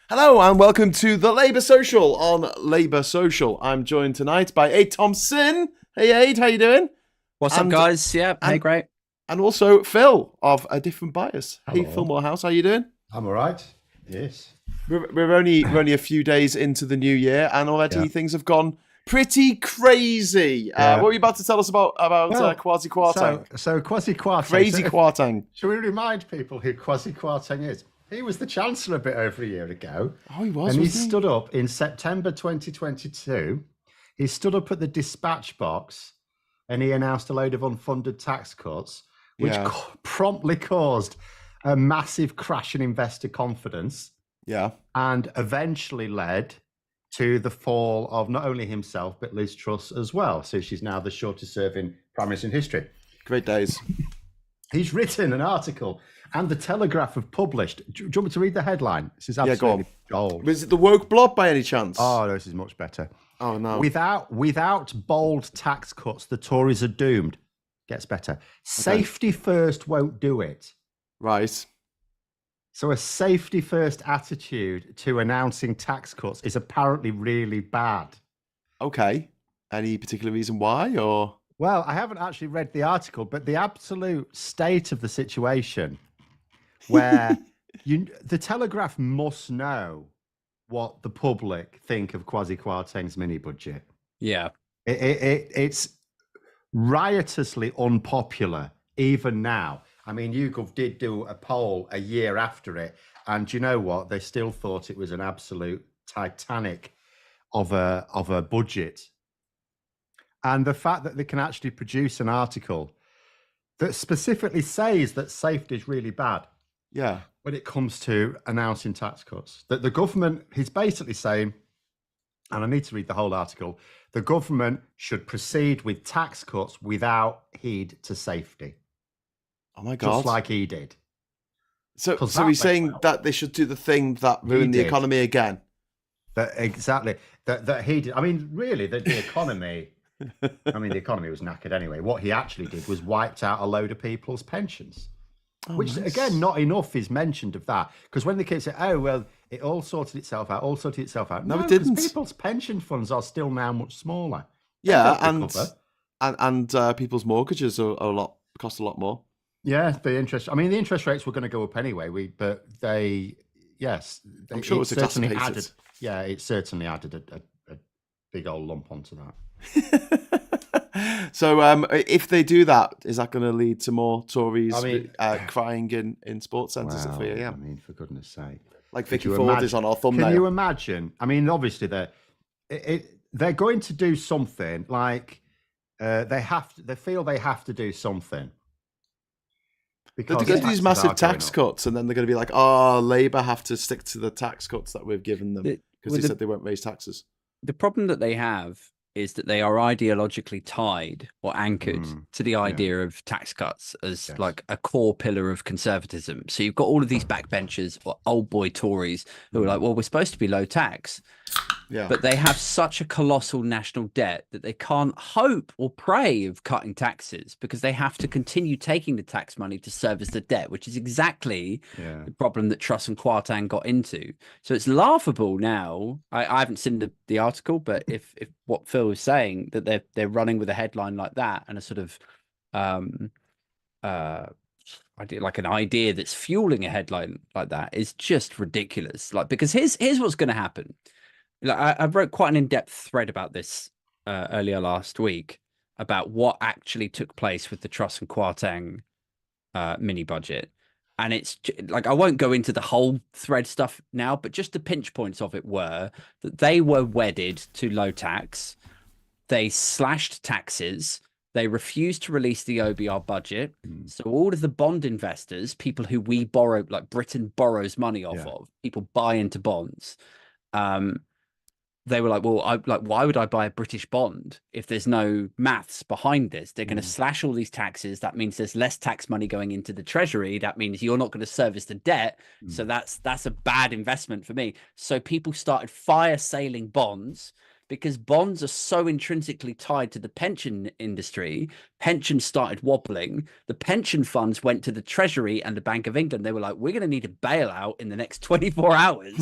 Hello and welcome to the Labour Social on Labour Social. I'm joined tonight by Aid Thompson. Hey Aid, how you doing? What's up, guys? Yeah, hey, great. And also Phil of A Different Bias. Hello. Hey Phil Morehouse, how you doing? I'm all right. Yes. We're only a few days into the new year and already things have gone pretty crazy. What were you about to tell us about Kwasi Kwarteng? So Kwasi Kwarteng. Crazy Kwarteng. Shall we remind people who Kwasi Kwarteng is? He was the Chancellor a bit over a year ago. Oh, he was. And he stood up in September 2022. He stood up at the dispatch box and he announced a load of unfunded tax cuts, which promptly caused a massive crash in investor confidence. Yeah. And eventually led to the fall of not only himself, but Liz Truss as well. So she's now the shortest serving Prime Minister in history. Great days. He's written an article, and the Telegraph have published. Do you want me to read the headline? This is absolutely gold. Was it the woke blob by any chance? Oh, no, this is much better. Oh, no. Without bold tax cuts, the Tories are doomed. Gets better. Safety first won't do it. Right. So a safety first attitude to announcing tax cuts is apparently really bad. Okay. Any particular reason why, or? Well, I haven't actually read the article, but the absolute state of the situation where the Telegraph must know what the public think of Kwasi Kwarteng's mini budget. Yeah. It's riotously unpopular even now. I mean, YouGov did do a poll a year after it, and you know what? They still thought it was an absolute Titanic of a budget. And the fact that they can actually produce an article that specifically says that safety is really bad. Yeah. When it comes to announcing tax cuts, that the government, he's basically saying, and I need to read the whole article, the government should proceed with tax cuts without heed to safety. Oh my God. Just like he did. So he's saying that they should do the thing that ruined the economy again. Exactly. That he did. I mean, really, the economy... I mean, the economy was knackered anyway. What he actually did was wiped out a load of people's pensions, which, again, not enough is mentioned of that. Because when the kids say, oh, well, it all sorted itself out, No, it didn't. People's pension funds are still now much smaller. Yeah, and people's mortgages cost a lot more. Yeah, the interest rates were going to go up anyway. I'm sure it was certainly exacerbated. added. Yeah, it certainly added a big old lump onto that. So if they do that, is that going to lead to more Tories crying in sports centres at 3 a.m? I mean, for goodness sake. Like Vicky Ford is on our thumbnail. Can you imagine? I mean, obviously, they're going to do something like they feel they have to do something. Because they're going to do these massive tax cuts, and then they're going to be like, oh, Labour have to stick to the tax cuts that we've given them because they said they won't raise taxes. The problem that they have is that they are ideologically tied or anchored to the idea of tax cuts as like a core pillar of conservatism. So you've got all of these backbenchers or old boy Tories who are like, well, we're supposed to be low tax. Yeah. But they have such a colossal national debt that they can't hope or pray of cutting taxes because they have to continue taking the tax money to service the debt, which is exactly the problem that Truss and Kwarteng got into. So it's laughable now. I haven't seen the article, but if what Phil was saying, that they're running with a headline like that and a sort of like an idea that's fueling a headline like that is just ridiculous. Like, because here's what's going to happen. Like, I wrote quite an in-depth thread about this earlier last week about what actually took place with the Truss and Kwarteng mini budget. And it's like, I won't go into the whole thread stuff now, but just the pinch points of it were that they were wedded to low tax. They slashed taxes. They refused to release the OBR budget. So all of the bond investors, people who we borrow, like Britain borrows money off of, people buy into bonds. They were like, well, why would I buy a British bond if there's no maths behind this? They're going to slash all these taxes. That means there's less tax money going into the treasury. That means you're not going to service the debt. So that's a bad investment for me. So people started fire sailing bonds. because bonds are so intrinsically tied to the pension industry. Pensions started wobbling. The pension funds went to the Treasury and the Bank of England. They were like, we're going to need a bailout in the next 24 hours.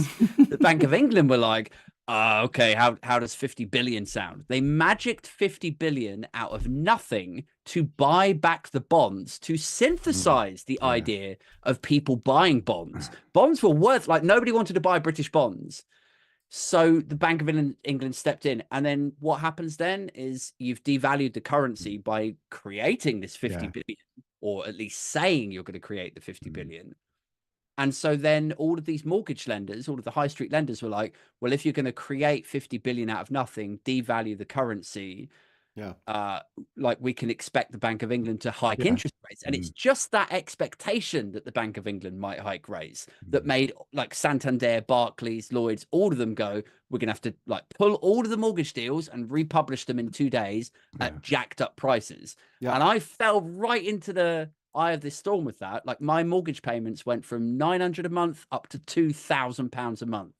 The Bank of England were like, okay, how does 50 billion sound? They magicked 50 billion out of nothing to buy back the bonds, to synthesize the idea of people buying bonds. Bonds were worth, like, nobody wanted to buy British bonds. So the Bank of England stepped in. And then what happens then is you've devalued the currency by creating this 50 billion, or at least saying you're going to create the 50 billion. And so then all of these mortgage lenders, all of the high street lenders were like, well, if you're going to create 50 billion out of nothing, devalue the currency, like, we can expect the Bank of England to hike interest rates. And it's just that expectation that the Bank of England might hike rates that made, like, Santander, Barclays, Lloyds, all of them go, we're going to have to, like, pull all of the mortgage deals and republish them in 2 days at jacked up prices. And I fell right into the eye of this storm with that. Like, my mortgage payments went from £900 a month up to £2,000 a month.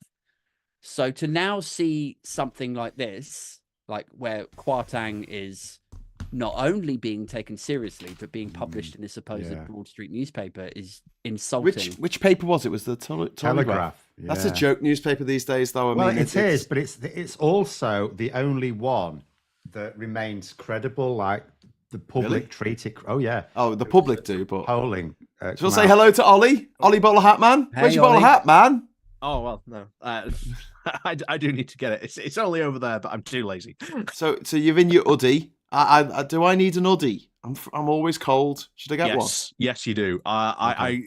So to now see something like this, like, where Kwarteng is not only being taken seriously but being published in a supposed Broad Street newspaper, is insulting. Which paper was it? Was the Telegraph? That's a joke newspaper these days, though. I mean, it is, but it's also the only one that remains credible. Like, the public treat it. Oh yeah. Oh, the public do, but polling. So we'll say hello to Ollie. Ollie bowler hat man. Hey, Where's your bowler hat, man? Oh well, no. I do need to get it. It's only over there, but I'm too lazy. So you're in your hoodie. Do I need an hoodie? I'm always cold. Should I get one? Yes, you do. I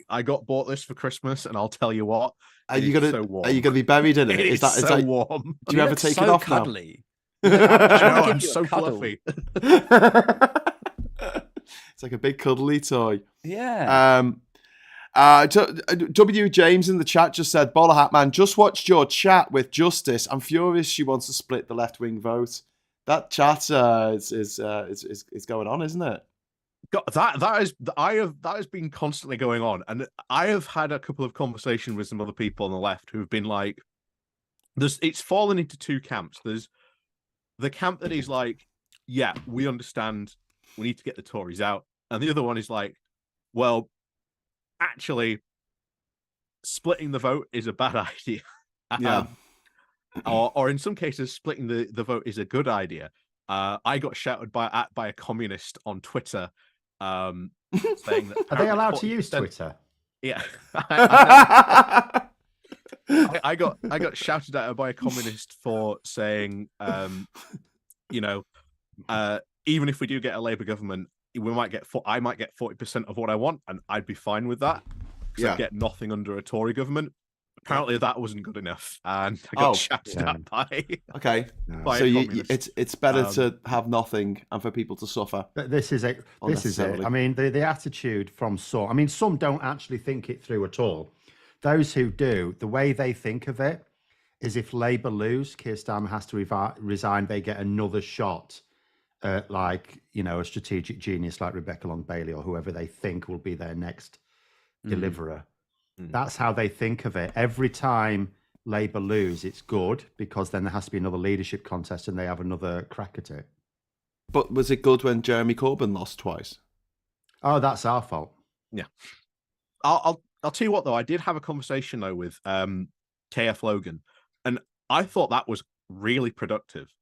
bought this for Christmas, and I'll tell you what. Are you gonna be buried in it? Is that warm? Do you ever take it off cuddly. Now? No, I'm so fluffy. It's like a big cuddly toy. Yeah. W. James in the chat just said, Bowler Hat Man, just watched your chat with Justice. I'm furious she wants to split the left wing vote. That chat is going on, isn't it? That has been constantly going on, and I have had a couple of conversations with some other people on the left who have been like, it's fallen into two camps. There's the camp that is like, yeah, we understand, we need to get the Tories out, and the other one is like, well, actually, splitting the vote is a bad idea. Yeah. Or in some cases, splitting the vote is a good idea. I got shouted by a communist on Twitter, saying that are they allowed to use Twitter? Yeah. I got shouted at by a communist for saying, even if we do get a Labour government, I might get 40% of what I want, and I'd be fine with that. Because I'd get nothing under a Tory government. Apparently, that wasn't good enough, and I got shouted at by. Okay, by so it's better to have nothing and for people to suffer. But this is it. I mean, the attitude from some. I mean, some don't actually think it through at all. Those who do, the way they think of it is, if Labour lose, Keir Starmer has to resign. They get another shot. Like, a strategic genius like Rebecca Long Bailey or whoever they think will be their next deliverer. That's how they think of it. Every time Labour lose, it's good, because then there has to be another leadership contest and they have another crack at it. But was it good when Jeremy Corbyn lost twice? Oh, that's our fault. Yeah. I'll tell you what, though. I did have a conversation, though, with KF Logan, and I thought that was really productive.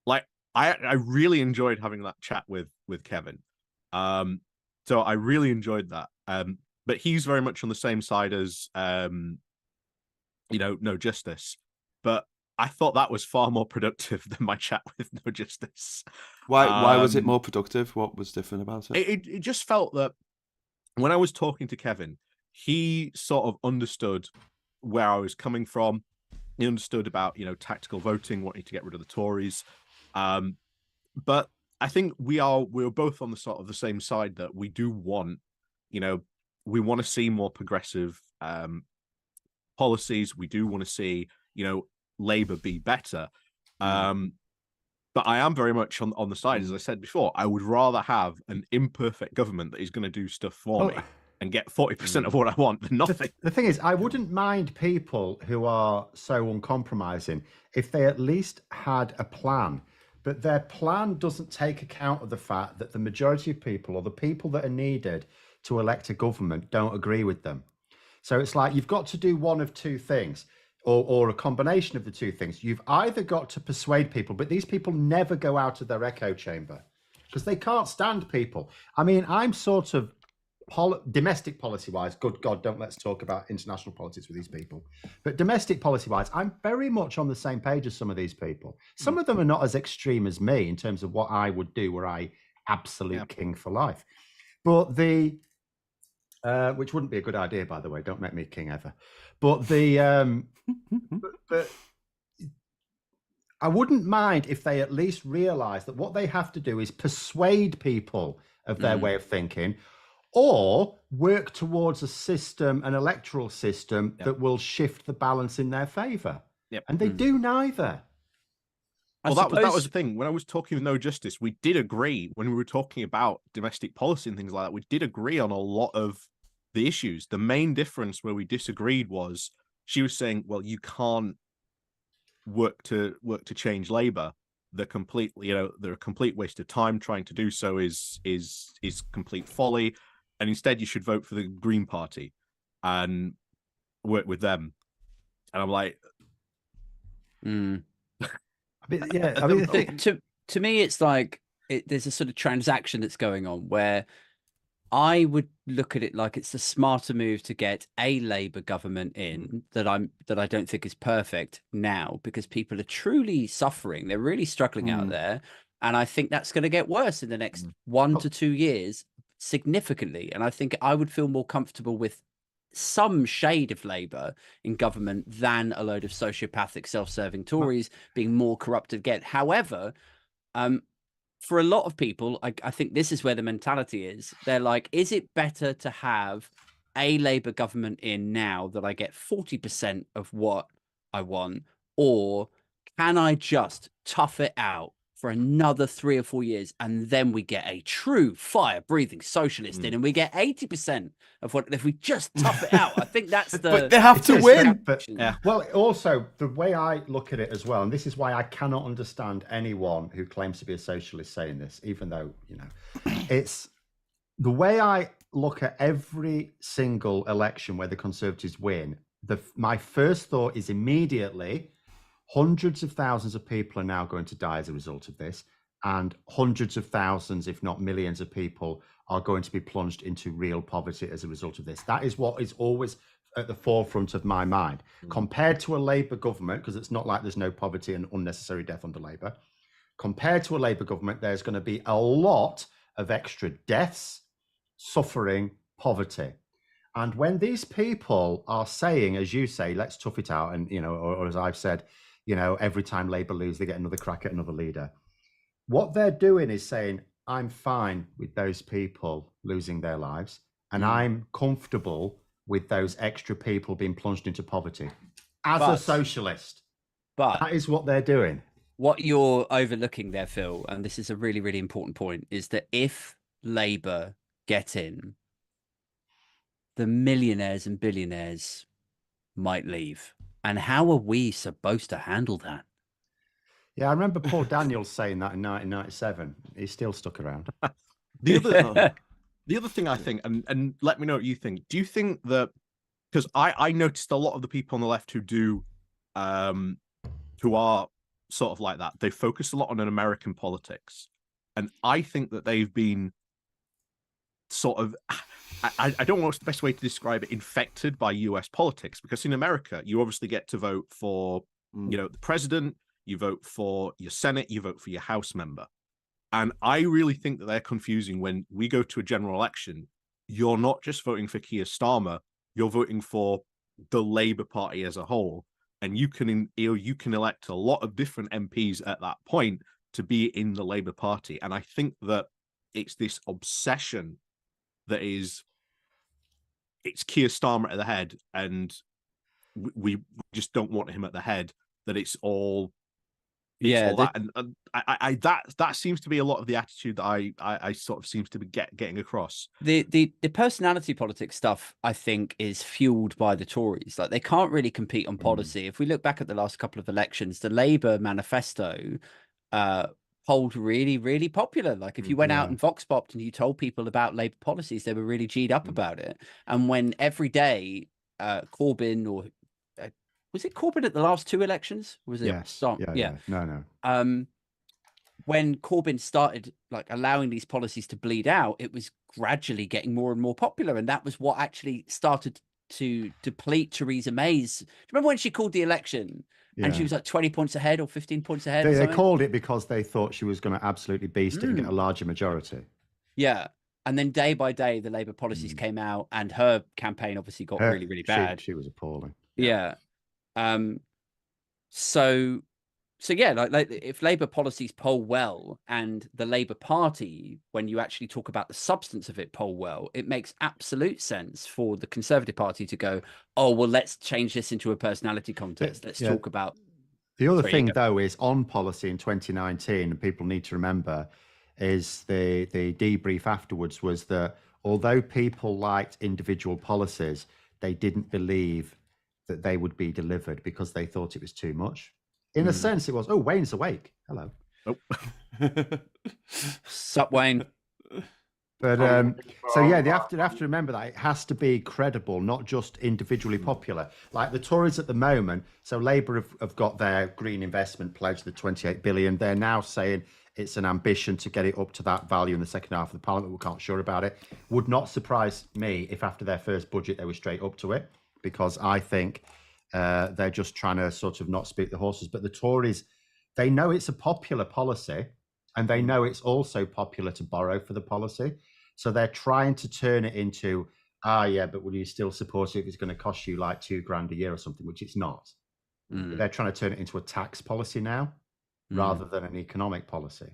Like, I really enjoyed having that chat with Kevin. So I really enjoyed that. But he's very much on the same side as, No Justice. But I thought that was far more productive than my chat with No Justice. Why was it more productive? What was different about it? It just felt that when I was talking to Kevin, he sort of understood where I was coming from. He understood about, tactical voting, wanting to get rid of the Tories. But I think we were both on the sort of the same side, that we do want, we want to see more progressive policies. We do want to see, Labour be better. But I am very much on the side, as I said before. I would rather have an imperfect government that is going to do stuff for me and get 40% of what I want than nothing. The thing is, I wouldn't mind people who are so uncompromising if they at least had a plan. But their plan doesn't take account of the fact that the majority of people, or the people that are needed to elect a government, don't agree with them. So it's like you've got to do one of two things, or a combination of the two things. You've either got to persuade people, but these people never go out of their echo chamber because they can't stand people. I mean, I'm sort of domestic policy wise, good God, don't let's talk about international politics with these people. But domestic policy wise, I'm very much on the same page as some of these people. Some of them are not as extreme as me in terms of what I would do were I absolute king for life. But the which wouldn't be a good idea, by the way. Don't make me king ever. But the but I wouldn't mind if they at least realize that what they have to do is persuade people of their way of thinking, or work towards a system, an electoral system that will shift the balance in their favor. And they do neither. Well, that was the thing. When I was talking with No Justice, we did agree when we were talking about domestic policy and things like that. We did agree on a lot of the issues. The main difference where we disagreed was she was saying, "Well, you can't work to change Labour. They're completely, they're a complete waste of time. Trying to do so is complete folly, and instead you should vote for the Green Party and work with them." And I'm like, to me, it's like there's a sort of transaction that's going on where I would look at it like it's a smarter move to get a Labour government in that I don't think is perfect now, because people are truly suffering. They're really struggling out there. And I think that's going to get worse in the next 1 to 2 years significantly. And I think I would feel more comfortable with some shade of Labour in government than a load of sociopathic, self-serving Tories being more corrupt again. However, for a lot of people, I think this is where the mentality is. They're like, is it better to have a Labour government in now that I get 40% of what I want, or can I just tough it out for another 3 or 4 years and then we get a true fire-breathing socialist in and we get 80% of what, if we just tough it out? I think that's the... But they have to win. Well, also, the way I look at it as well, and this is why I cannot understand anyone who claims to be a socialist saying this, even though, it's the way I look at every single election where the Conservatives win. My first thought is immediately, hundreds of thousands of people are now going to die as a result of this, and hundreds of thousands, if not millions of people are going to be plunged into real poverty as a result of this. That is what is always at the forefront of my mind. Compared to a Labour government, because it's not like there's no poverty and unnecessary death under Labour, compared to a Labour government, there's going to be a lot of extra deaths, suffering, poverty. And when these people are saying, as you say, let's tough it out, and or as I've said, every time Labour lose, they get another crack at another leader. What they're doing is saying, I'm fine with those people losing their lives, and I'm comfortable with those extra people being plunged into poverty as a socialist. But that is what they're doing. What you're overlooking there, Phil, and this is a really, really important point, is that if Labour get in, the millionaires and billionaires might leave. And how are we supposed to handle that? Yeah, I remember Paul Daniels saying that in 1997. He's still stuck around. The other thing I think, and let me know what you think. Do you think that, because I noticed a lot of the people on the left who are sort of like that, they focus a lot on American politics. And I think that they've been sort of, I don't know what's the best way to describe it, infected by US politics, because in America, you obviously get to vote for, the president, you vote for your Senate, you vote for your House member. And I really think that they're confusing when we go to a general election. You're not just voting for Keir Starmer, you're voting for the Labour Party as a whole. And you can elect a lot of different MPs at that point to be in the Labour Party. And I think that it's this obsession that it's Keir Starmer at the head, and we just don't want him at the head, that it's all It's Yeah, all that, and that seems to be a lot of the attitude that I sort of seems to be getting across. the personality politics stuff, I think, is fueled by the Tories. Like, they can't really compete on policy. If we look back at the last couple of elections, the Labour manifesto polled really, really popular. Like, if you went out and vox popped and you told people about Labour policies, they were really G'd up about it. And when every day Corbyn or was it Corbyn at the last two elections? Was it? Yes. Yeah. No. When Corbyn started like allowing these policies to bleed out, it was gradually getting more and more popular, and that was what actually started to deplete Theresa May's. Do you remember when she called the election and she was like 20 points ahead or 15 points ahead? They called it because they thought she was going to absolutely beast it and get a larger majority. Yeah. And then day by day, the Labour policies came out, and her campaign obviously got really, really bad. She was appalling. Yeah. So yeah, like if Labour policies poll well and the Labour Party, when you actually talk about the substance of it, poll well, it makes absolute sense for the Conservative Party to go, oh, well, let's change this into a personality contest. Let's talk about. The other thing, though, is on policy in 2019, and people need to remember, is the debrief afterwards was that although people liked individual policies, they didn't believe that they would be delivered because they thought it was too much. In a sense, it was, oh, Wayne's awake. Hello. Nope. Sup, Wayne. But so yeah, they have to remember that it has to be credible, not just individually popular. Like the Tories at the moment, so Labour have got their green investment pledge, the 28 billion. They're now saying it's an ambition to get it up to that value in the second half of the Parliament. We can't sure about it. Would not surprise me if after their first budget they were straight up to it, because I think they're just trying to sort of not speak the horses. But the Tories, they know it's a popular policy, and they know it's also popular to borrow for the policy. So they're trying to turn it into, yeah, but will you still support it if it's going to cost you like $2,000 a year or something, which it's not. They're trying to turn it into a tax policy now rather than an economic policy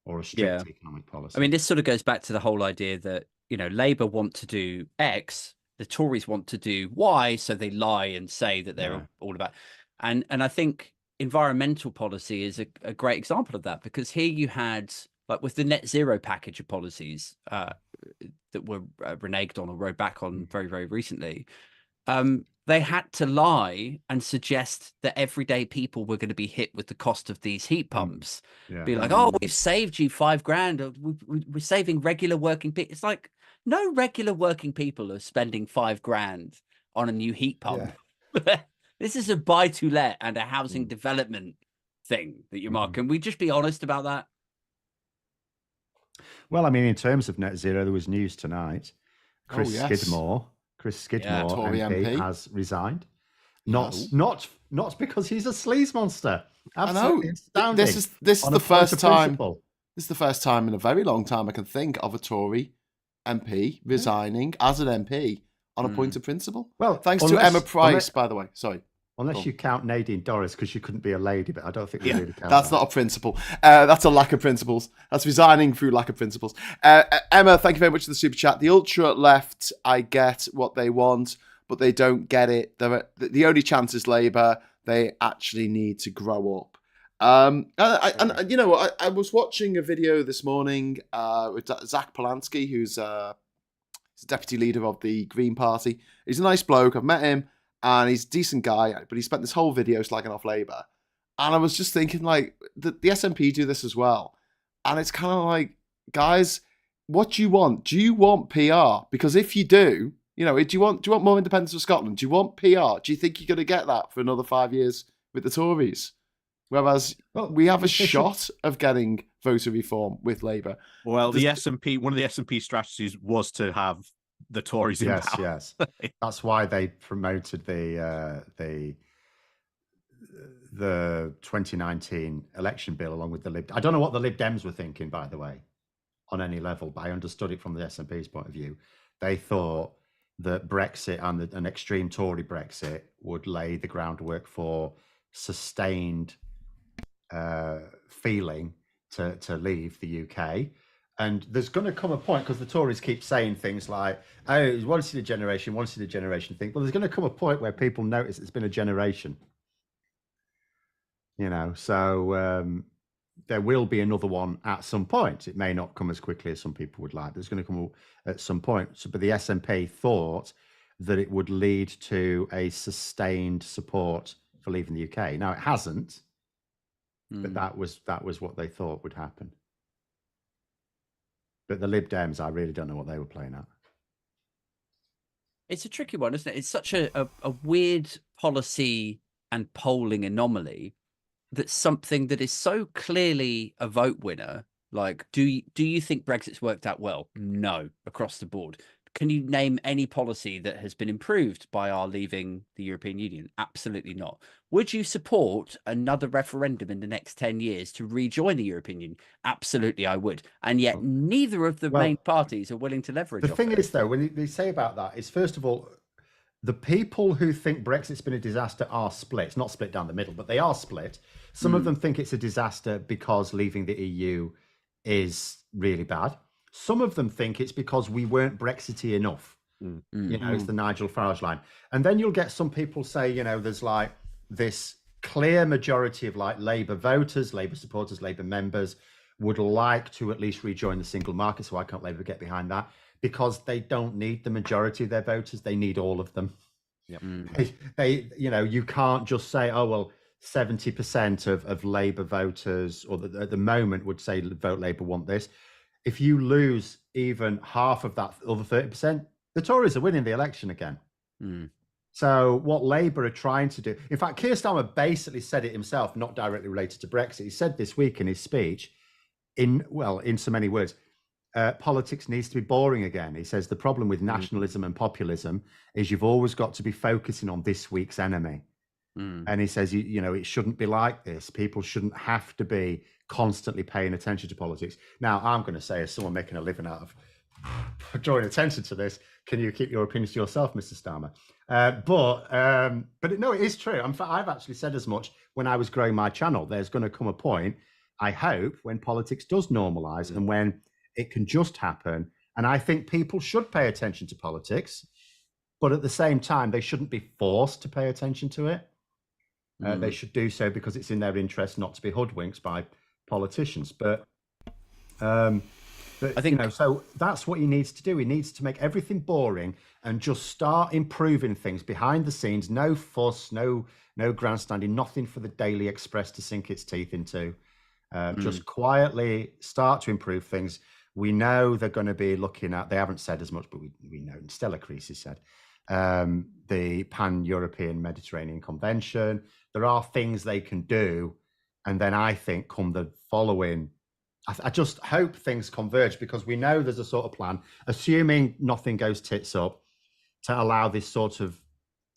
or a strict economic policy. I mean, this sort of goes back to the whole idea that, you know, Labour want to do X, the Tories want to do Y, so they lie and say that they're all about. And I think environmental policy is a great example of that, because here you had, like with the net zero package of policies that were reneged on or rode back on very, very recently, they had to lie and suggest that everyday people were going to be hit with the cost of these heat pumps. Be like, oh, we've saved you $5,000. We're saving regular working people. It's like, no regular working people are spending $5,000 on a new heat pump. This is a buy to let and a housing development thing that you're marking. Can we just be honest about that? Well, I mean, in terms of net zero, there was news tonight. Chris Skidmore, Tory MP, has resigned. Not because he's a sleaze monster. Absolutely astounding. This is the first time. This is the first time in a very long time I can think of a Tory MP resigning as an MP on a point of principle. Well, thanks to Emma Price, by the way. Sorry. Unless you count Nadine Dorries, because she couldn't be a lady, but I don't think we really count that's not a principle. That's a lack of principles. That's resigning through lack of principles. Emma, thank you very much for the super chat. The ultra left, I get what they want, but they don't get it. The only chance is Labour. They actually need to grow up. And you know, I was watching a video this morning with Zach Polanski, who's the deputy leader of the Green Party. He's a nice bloke. I've met him. And he's a decent guy, but he spent this whole video slagging off Labour. And I was just thinking, like, the SNP do this as well. And it's kind of like, guys, what do you want? Do you want PR? Because if you do, you know, do you want more independence of Scotland? Do you want PR? Do you think you're going to get that for another 5 years with the Tories? Whereas we have a shot of getting voter reform with Labour. Well, the SNP, one of the SNP strategies was to have the Tories in power. Yes. That's why they promoted the 2019 election bill along with the Lib. I don't know what the Lib Dems were thinking, by the way, on any level, but I understood it from the SNP's point of view. They thought that Brexit and an extreme Tory Brexit would lay the groundwork for sustained feeling to leave the UK. And there's going to come a point, because the Tories keep saying things like, oh, it's once in a generation thing. Well, there's going to come a point where people notice it's been a generation. You know, so there will be another one at some point. It may not come as quickly as some people would like. There's going to come at some point. So, but the SNP thought that it would lead to a sustained support for leaving the UK. Now it hasn't, but that was what they thought would happen. But the Lib Dems, I really don't know what they were playing at. It's a tricky one, isn't it? It's such a weird policy and polling anomaly that something that is so clearly a vote winner, like, do you think Brexit's worked out well? No, across the board. Can you name any policy that has been improved by our leaving the European Union? Absolutely not. Would you support another referendum in the next 10 years to rejoin the European Union? Absolutely, I would. And yet neither of the main parties are willing to leverage. The thing is, though, when they say about that, is first of all, the people who think Brexit's been a disaster are split. It's not split down the middle, but they are split. Some of them think it's a disaster because leaving the EU is really bad. Some of them think it's because we weren't Brexity enough. You know, it's the Nigel Farage line. And then you'll get some people say, you know, there's like this clear majority of like Labour voters, Labour supporters, Labour members would like to at least rejoin the single market. So why can't Labour get behind that? Because they don't need the majority of their voters. They need all of them. They you know, you can't just say, oh, well, 70% of Labour voters, or at the moment would say vote Labour, want this. If you lose even half of that other 30%, the Tories are winning the election again. So what Labour are trying to do, in fact, Keir Starmer basically said it himself, not directly related to Brexit. He said this week in his speech, in so many words, politics needs to be boring again. He says the problem with nationalism and populism is you've always got to be focusing on this week's enemy. And he says, you know, it shouldn't be like this. People shouldn't have to be constantly paying attention to politics. Now, I'm going to say, as someone making a living out of drawing attention to this, can you keep your opinions to yourself, Mr. Starmer? But no, it is true. I've actually said as much when I was growing my channel. There's going to come a point, I hope, when politics does normalise and when it can just happen. And I think people should pay attention to politics, but at the same time, they shouldn't be forced to pay attention to it. They should do so because it's in their interest not to be hoodwinked by politicians. But I think, you know, so that's what he needs to do. He needs to make everything boring and just start improving things behind the scenes. No fuss, no grandstanding, nothing for the Daily Express to sink its teeth into. Just quietly start to improve things. We know they're going to be looking at, they haven't said as much, but we know, Stella Creasy said, the Pan-European Mediterranean Convention. There are things they can do. And then I think come the following, I just hope things converge, because we know there's a sort of plan, assuming nothing goes tits up, to allow this sort of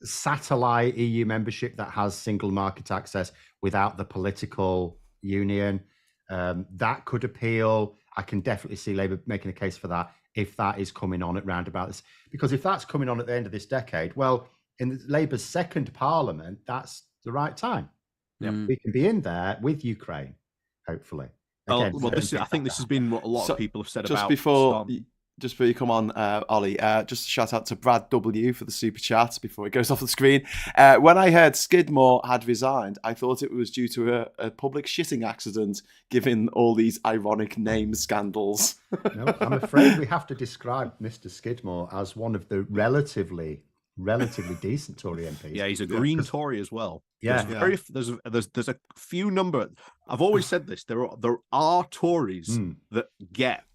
satellite EU membership that has single market access without the political union. That could appeal. I can definitely see Labour making a case for that if that is coming on at roundabout this. Because if that's coming on at the end of this decade, well, in Labour's second parliament, that's the right time. We can be in there with Ukraine, hopefully. Again, I think this has been what a lot of people have said just about before you come on, Ollie, just a shout out to Brad W for the super chat before it goes off the screen. When I heard Skidmore had resigned, I thought it was due to a public shitting accident, given all these ironic name scandals. No, I'm afraid we have to describe Mr. Skidmore as one of the relatively decent Tory MPs. Yeah, he's a Green Tory as well. Yeah, there's a few number. I've always said this. There are Tories that get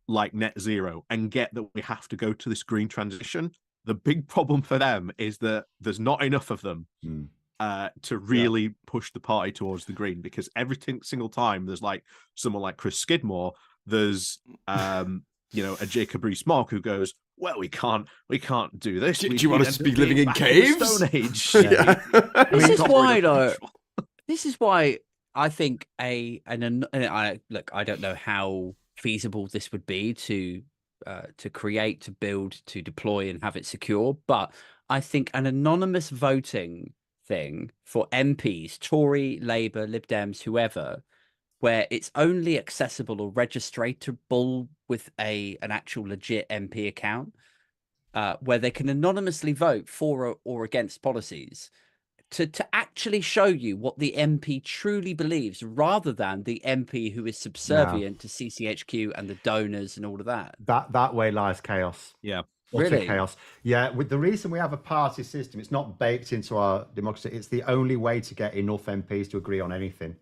like net zero and get that we have to go to this green transition. The big problem for them is that there's not enough of them to really push the party towards the green, because every single time there's like someone like Chris Skidmore, there's a Jacob Rees-Mogg who goes, well, we can't do this. Do you want us to be living in caves? Stone Age. This is why I think I don't know how feasible this would be to create, to build, to deploy, and have it secure. But I think an anonymous voting thing for MPs, Tory, Labour, Lib Dems, whoever, where it's only accessible or registratable with an actual legit MP account, where they can anonymously vote for or against policies, to actually show you what the MP truly believes, rather than the MP who is subservient to CCHQ and the donors and all of that. That way lies chaos. Yeah. Utter Really? chaos. Yeah, with the reason we have a party system, it's not baked into our democracy. It's the only way to get enough MPs to agree on anything.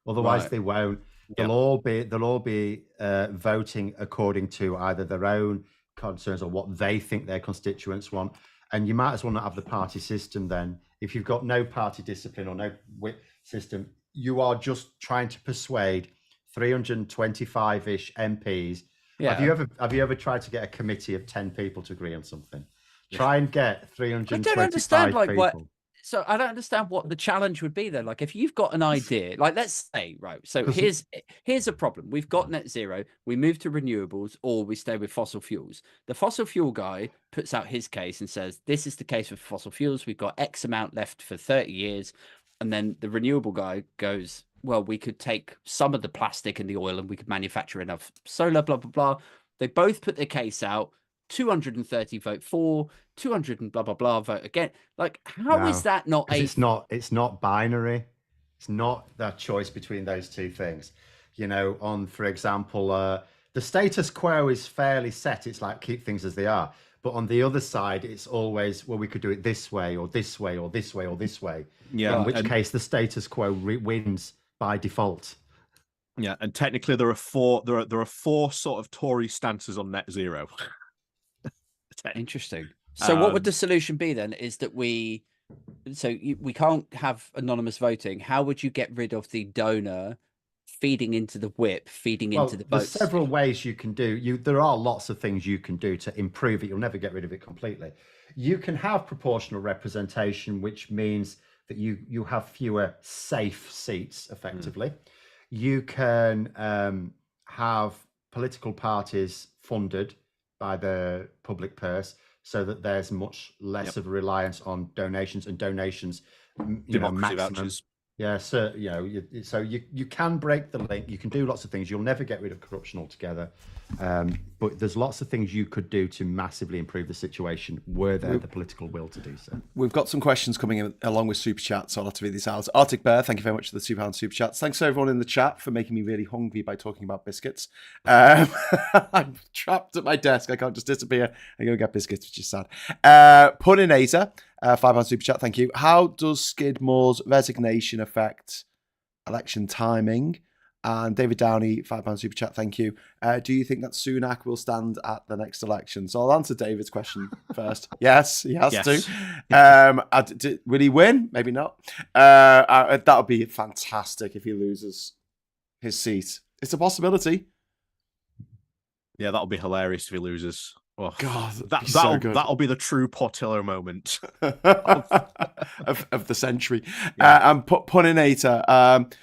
Otherwise, Right. they won't. Yeah. They'll all be voting according to either their own concerns or what they think their constituents want. And you might as well not have the party system then. If you've got no party discipline or no whip system, you are just trying to persuade 325-ish MPs. Yeah. Have you ever tried to get a committee of 10 people to agree on something? Try and get 325 I don't understand, like, people. what. So I don't understand what the challenge would be then. Like, if you've got an idea, like, let's say, right, so 'Cause- here's a problem. We've got net zero, we move to renewables, or we stay with fossil fuels. The fossil fuel guy puts out his case and says, this is the case for fossil fuels. We've got X amount left for 30 years. And then the renewable guy goes, well, we could take some of the plastic and the oil and we could manufacture enough solar, blah, blah, blah. They both put their case out. 230 vote for, 200 and blah blah blah vote again. Like, how is No, that not 'cause a? it's not binary. It's not that choice between those two things. You know, on, for example, the status quo is fairly set. It's like keep things as they are. But on the other side, it's always, well, we could do it this way or this way or this way or this way. Yeah. In which and, case the status quo wins by default. yeah, and technically there are four sort of Tory stances on net zero. Interesting. So what would the solution be then? Is that we can't have anonymous voting. How would you get rid of the donor feeding into the whip, feeding into the there's votes? several ways you can do. There are lots of things you can do to improve it. You'll never get rid of it completely. You can have proportional representation, which means that you have fewer safe seats effectively. You can have political parties funded by the public purse so that there's much less of a reliance on donations, and donations, Democracy maximum. vouchers. Yeah, so so you can break the link. You can do lots of things. You'll never get rid of corruption altogether, but there's lots of things you could do to massively improve the situation were there the political will to do so. We've got some questions coming in along with super chats, so I'll have to read these out. Arctic Bear, thank you very much for the £2 super chats. Thanks to everyone in the chat for making me really hungry by talking about biscuits. I'm trapped at my desk. I can't just disappear and go get biscuits, which is sad. Puninator, £5 super chat, thank you. How does Skidmore's resignation affect election timing? And David Downey, £5 super chat, thank you. Do you think that Sunak will stand at the next election? So I'll answer David's question first. Yes, he has to. Will he win? Maybe not. That would be fantastic if he loses his seat. It's a possibility. Yeah, that'll be hilarious if he loses. Oh, God, that'll be the true Portillo moment of the century. Yeah. And Puninator,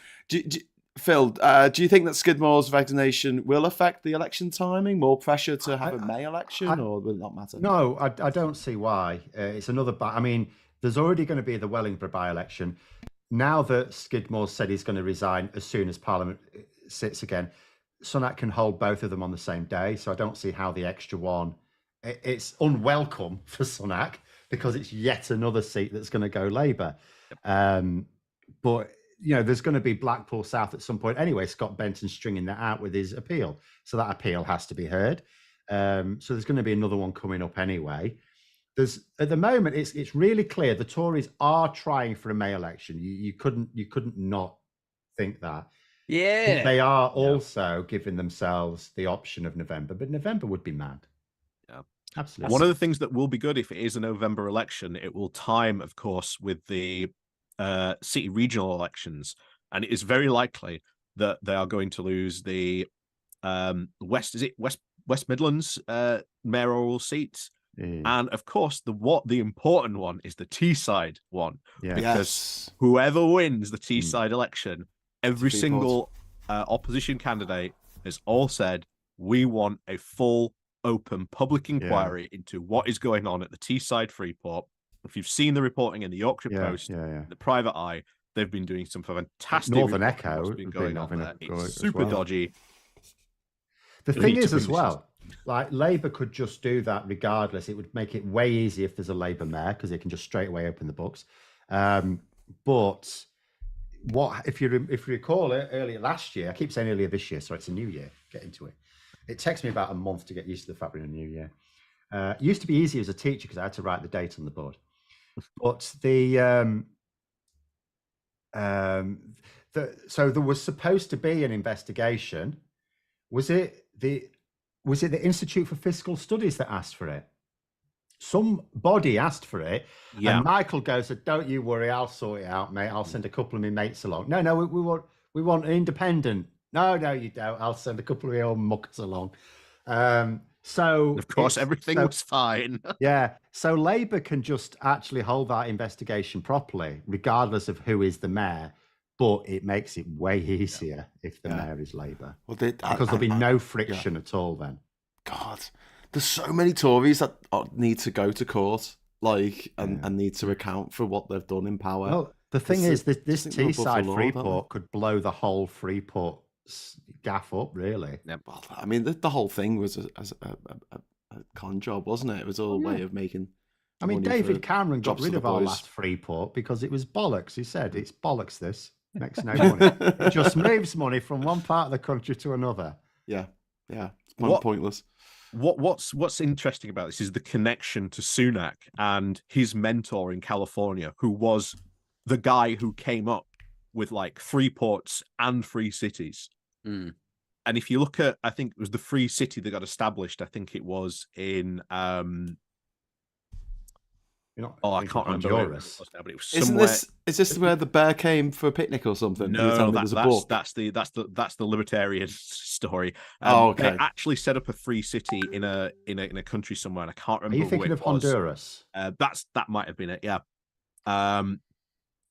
Phil, do you think that Skidmore's resignation will affect the election timing? More pressure to have a May election, or will it not matter? No, I don't see why. It's another. I mean, there's already going to be the Wellingborough by-election. Now that Skidmore said he's going to resign as soon as Parliament sits again, Sunak can hold both of them on the same day. So I don't see how the extra one. It's unwelcome for Sunak because it's yet another seat that's going to go Labour. But there's going to be Blackpool South at some point anyway. Scott Benton's stringing that out with his appeal, so that appeal has to be heard. So there's going to be another one coming up anyway. At the moment, it's really clear the Tories are trying for a May election. You couldn't not think that. Yeah, but they are also giving themselves the option of November, but November would be mad. Yeah, absolutely. One of the things that will be good if it is a November election, it will time, of course, with the city regional elections, and it is very likely that they are going to lose the West Midlands mayoral seats, and of course the important one is the Teesside one, because whoever wins the Teesside election, every single opposition candidate has all said we want a full, open, public inquiry into what is going on at the Teesside Freeport. If you've seen the reporting in the Yorkshire Post, the Private Eye, they've been doing some fantastic. Northern Echo what's been going on there. It's super well. dodgy. The thing is, as well, like Labour could just do that regardless. It would make it way easier if there's a Labour mayor because they can just straight away open the books. But what if you recall it earlier last year? I keep saying earlier this year, so it's a new year. Get into it. It takes me about a month to get used to the fact we're in a new year. It used to be easy as a teacher because I had to write the date on the board. But so there was supposed to be an investigation. Was it the Institute for Fiscal Studies that asked for it? Somebody asked for it, and Michael goes, "Don't you worry, I'll sort it out, mate. I'll send a couple of my mates along." No, we want an independent. No, you don't. I'll send a couple of your own muckers along. So of course, everything was fine. Yeah. So Labour can just actually hold that investigation properly, regardless of who is the mayor. But it makes it way easier if the mayor is Labour. Well, because there'll be no friction at all then. God, there's so many Tories that need to go to court, and need to account for what they've done in power. Well, the thing is, this Teesside Freeport could blow the whole Freeport gaff up, really. Yeah, well, I mean, the whole thing was a con job, wasn't it? It was all a way of making. I mean, David Cameron got rid of our last Freeport because it was bollocks. He said it's bollocks. This makes no money. It just moves money from one part of the country to another. Yeah, it's pointless. What's interesting about this is the connection to Sunak and his mentor in California, who was the guy who came up with like free ports and free cities. Mm. And if you look at, I think it was the free city that got established. I think it was in I can't remember where it was now, but it was somewhere. Is this where the bear came for a picnic or something? No, that's the libertarian story. Okay. They actually set up a free city in a country somewhere, and I can't remember. Are you thinking of Honduras? That might have been it. Yeah.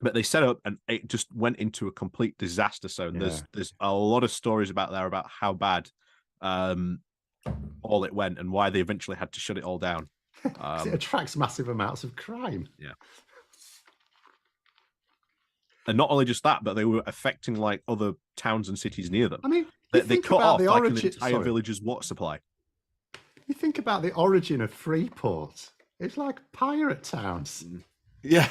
But they set up and it just went into a complete disaster zone. Yeah. There's a lot of stories about how bad all it went and why they eventually had to shut it all down. It attracts massive amounts of crime. Yeah. And not only just that, but they were affecting like other towns and cities near them. I mean, they cut off like an entire village's water supply. You think about the origin of Freeport. It's like pirate towns. Yeah.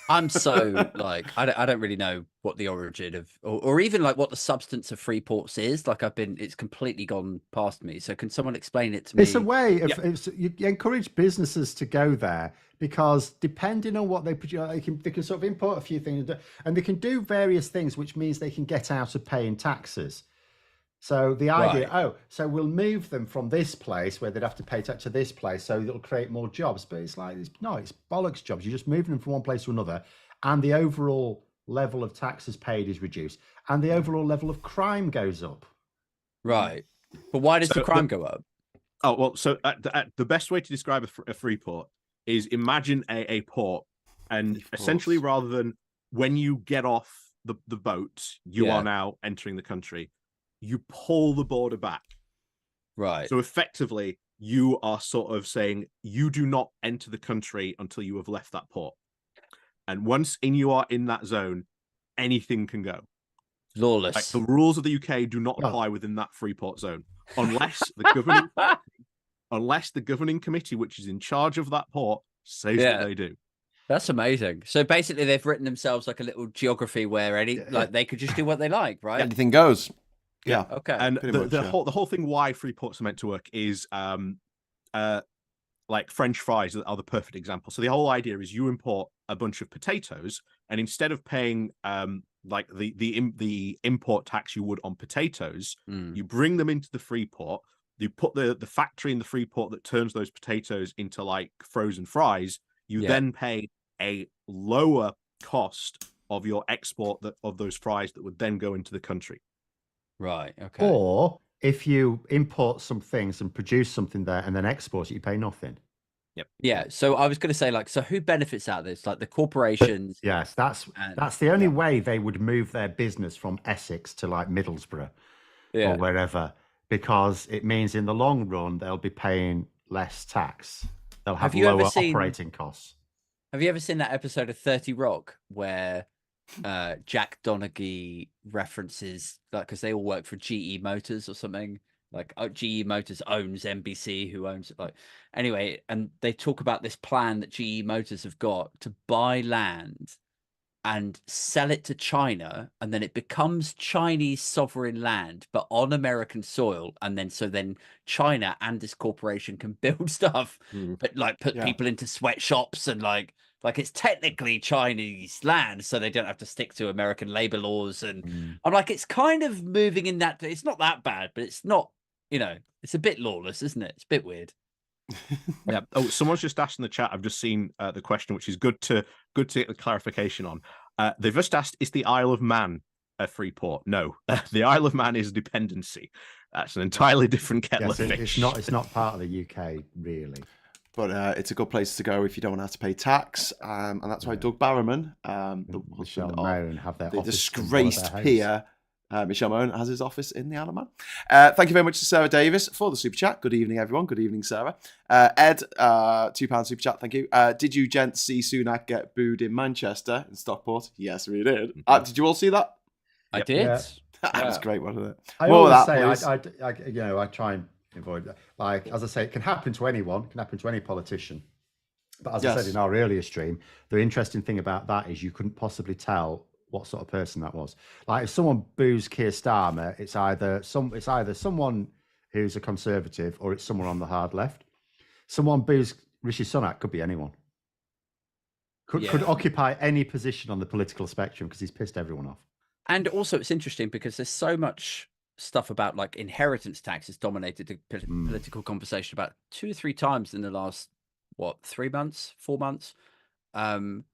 I'm so like I don't really know what the origin of or even like what the substance of free ports is. Like it's completely gone past me. So can someone explain it to me? It's a way of you encourage businesses to go there because depending on what they produce, they can sort of import a few things and they can do various things, which means they can get out of paying taxes. So the idea, so we'll move them from this place where they'd have to pay tax to this place, so it'll create more jobs. But it's like, it's bollocks jobs. You're just moving them from one place to another, and the overall level of taxes paid is reduced, and the overall level of crime goes up. Right. But why does the crime go up? Oh, well, so the best way to describe a free port is imagine a port, and essentially rather than when you get off the boat, you are now entering the country. You pull the border back. Right. So effectively, you are sort of saying you do not enter the country until you have left that port. And once you are in that zone, anything can go. Lawless. Like, the rules of the UK do not apply within that free port zone unless the governing committee, which is in charge of that port, says that they do. That's amazing. So basically, they've written themselves like a little geography where they could just do what they like, right? Anything goes. Yeah. Okay. And the whole thing why free ports are meant to work is like French fries are the perfect example. So the whole idea is you import a bunch of potatoes, and instead of paying like the import tax you would on potatoes, you bring them into the free port. You put the factory in the free port that turns those potatoes into like frozen fries. You then pay a lower cost of your export of those fries that would then go into the country. Right. Okay. Or if you import some things and produce something there and then export it, you pay nothing. Yep. Yeah. So I was going to say, like, so who benefits out of this? Like the corporations. Yes, that's the only way they would move their business from Essex to like Middlesbrough or wherever, because it means in the long run they'll be paying less tax. They'll have lower operating costs. Have you ever seen that episode of 30 Rock where Jack Donaghy references, like, because they all work for GE Motors or something, like GE Motors owns NBC, who owns it, like, anyway, and they talk about this plan that GE Motors have got to buy land and sell it to China, and then it becomes Chinese sovereign land, but on American soil, and then China and this corporation can build stuff, but like put people into sweatshops and like it's technically Chinese land, so they don't have to stick to American labor laws. And I'm like, it's kind of moving in that. It's not that bad, but it's not. It's a bit lawless, isn't it? It's a bit weird. Yeah. Oh, someone's just asked in the chat. I've just seen the question, which is good to get the clarification on. They've just asked: is the Isle of Man a free port? No, the Isle of Man is a dependency. That's an entirely different kettle of fish. It's not part of the UK, really. But it's a good place to go if you don't want to have to pay tax, and that's why Doug Barrowman, the Michelle husband Mahon, have their the office disgraced peer, Michelle Mahon, has his office in the Isle of Man. Thank you very much to Sarah Davis for the super chat. Good evening, everyone. Good evening, Sarah. Ed, £2 super chat. Thank you. Did you gents see Sunak get booed in Manchester in Stockport? Yes, we did. Did you all see that? I did. Yeah. That was great, wasn't it? I More always of say, that, I try and avoid that. Like, as I say, it can happen to anyone, it can happen to any politician. But as I said in our earlier stream, the interesting thing about that is you couldn't possibly tell what sort of person that was. Like, if someone boos Keir Starmer, it's either someone who's a conservative or it's someone on the hard left. Someone boos Rishi Sunak, could be anyone. Could occupy any position on the political spectrum because he's pissed everyone off. And also, it's interesting because there's so much stuff about like inheritance tax has dominated the political conversation about 2 or 3 times in the last 3 months, 4 months. And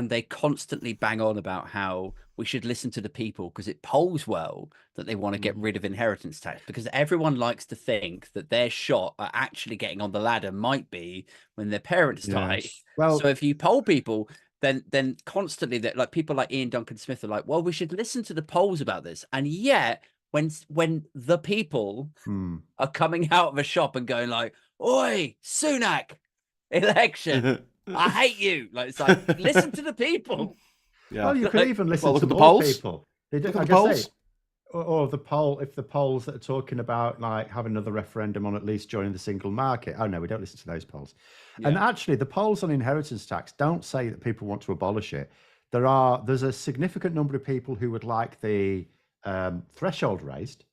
they constantly bang on about how we should listen to the people because it polls well that they want to get rid of inheritance tax, because everyone likes to think that their shot at actually getting on the ladder might be when their parents die. Well, so if you poll people, then constantly that, like, people like Ian Duncan Smith are like, well, we should listen to the polls about this. And yet when the people are coming out of a shop and going like, oi, Sunak, election, I hate you. Like, it's like, listen to the people. Yeah. Well, you could even listen look to at the more polls. people. Look at the polls. Or the poll, if the polls that are talking about like having another referendum on at least joining the single market. Oh no, we don't listen to those polls. And actually, the polls on inheritance tax don't say that people want to abolish it. There's a significant number of people who would like the threshold raised.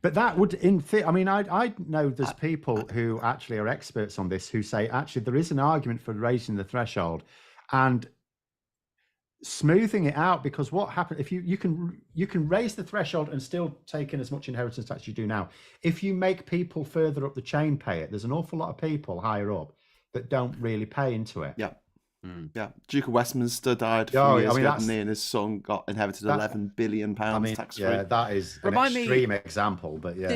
But that would, I know there's people who actually are experts on this who say actually there is an argument for raising the threshold and smoothing it out, because what happens if you can raise the threshold and still take in as much inheritance tax as you do now. If you make people further up the chain pay it, there's an awful lot of people higher up that don't really pay into it. Yeah, Duke of Westminster died a few years ago, and he and his son got inherited £11 billion tax free. Yeah, that is an extreme example, but yeah.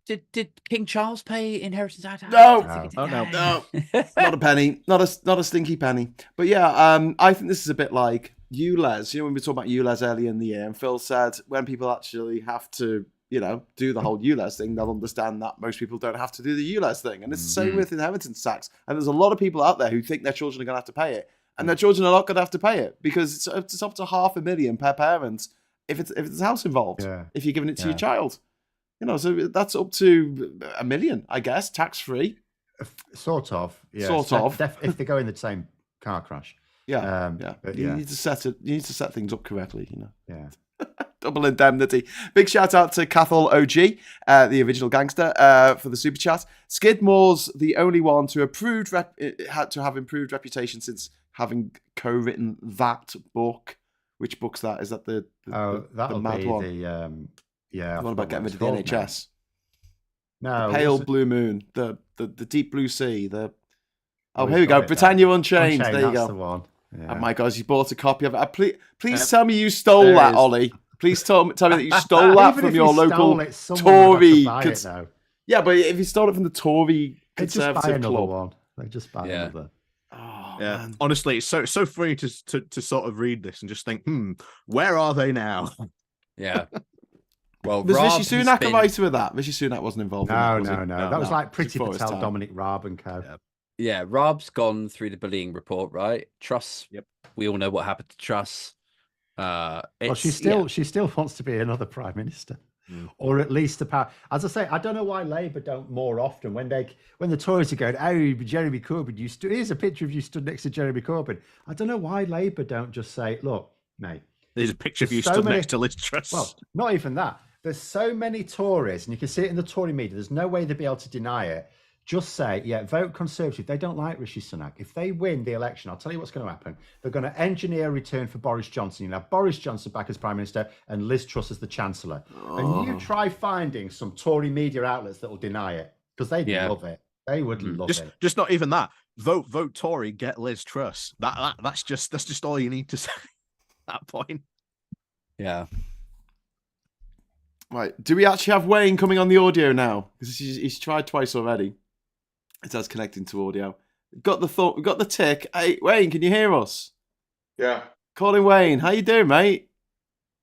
Did King Charles pay inheritance tax? No, no, not a penny, not a stinky penny. But yeah, I think this is a bit like ULEZ. You know, when we talked about ULEZ earlier in the year, and Phil said when people actually have to, do the whole ULEZ thing, they'll understand that most people don't have to do the ULEZ thing. And it's the same with inheritance tax. And there's a lot of people out there who think their children are going to have to pay it, and their children are not going to have to pay it because it's up to $500,000 per parent if it's a house involved. If you're giving it to your child, so that's up to $1 million, I guess, tax free. Sort of, yeah. Sort of. If they go in the same car crash. But you need to set things up correctly, Yeah. Double indemnity. Big shout out to Cathal OG, the original gangster, for the super chat. Skidmore's the only one to had to have improved reputation since having co-written that book. Which book's that? Is that the mad one? The one about getting rid of the NHS. No, the Pale Blue Moon, the Deep Blue Sea. Here we go. Britannia Unchained. There you go. The one. Yeah. Oh my God, you bought a copy of it. Please tell me you stole that, Ollie. Please tell me that you stole that from your local Tory. Yeah, but if you stole it from the Tory Conservative Club, they just buy another. Oh, yeah, man. Honestly, it's so funny to sort of read this and just think, where are they now? Yeah. Well, was Rishi Sunak a writer with that? Rishi Sunak wasn't involved. No. That was like Priti Patel, Dominic Raab and co. Yeah, Raab's gone through the bullying report, right? Truss. Yep. We all know what happened to Truss. Well, she still wants to be another prime minister. or at least the power. As I say, I don't know why Labour don't more often when the Tories are going, oh, Jeremy Corbyn, here's a picture of you stood next to Jeremy Corbyn. I don't know why Labour don't just say, look, mate, There's a picture of there's you so stood many- next to Liz Truss. well, not even that. There's so many Tories, and you can see it in the Tory media. There's no way they'd be able to deny it. Just say, yeah, vote Conservative. They don't like Rishi Sunak. If they win the election, I'll tell you what's going to happen. They're going to engineer a return for Boris Johnson. You have Boris Johnson back as Prime Minister and Liz Truss as the Chancellor. And you try finding some Tory media outlets that will deny it, because they'd love it. They would love it. Just not even that. Vote Tory, get Liz Truss. That's just all you need to say at that point. Yeah. Right. Do we actually have Wayne coming on the audio now? Because he's tried twice already. It says connecting to audio. Got the tick. Hey, Wayne, can you hear us? Yeah. Calling Wayne. How you doing, mate?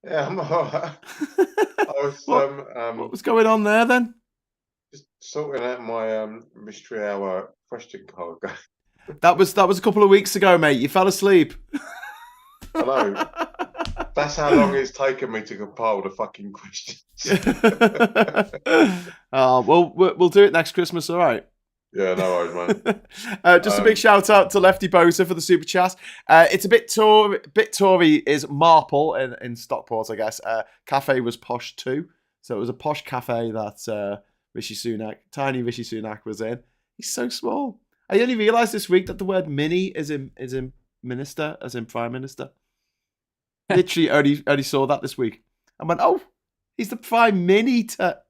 Yeah, I'm all right. I was What was going on there then? just sorting out my mystery hour question card. That was a couple of weeks ago, mate. You fell asleep. I know. That's how long it's taken me to compile the fucking questions. Oh, well, we'll do it next Christmas, all right? Yeah, no worries, man. Just a big shout out to Lefty Bosa for the super chat. It's a bit Tory is Marple in Stockport, I guess. Cafe was posh too, so it was a posh cafe that tiny Rishi Sunak was in. He's so small. I only realised this week that the word mini is in minister, as in prime minister. Literally only saw that this week. I went, oh, he's the prime minister.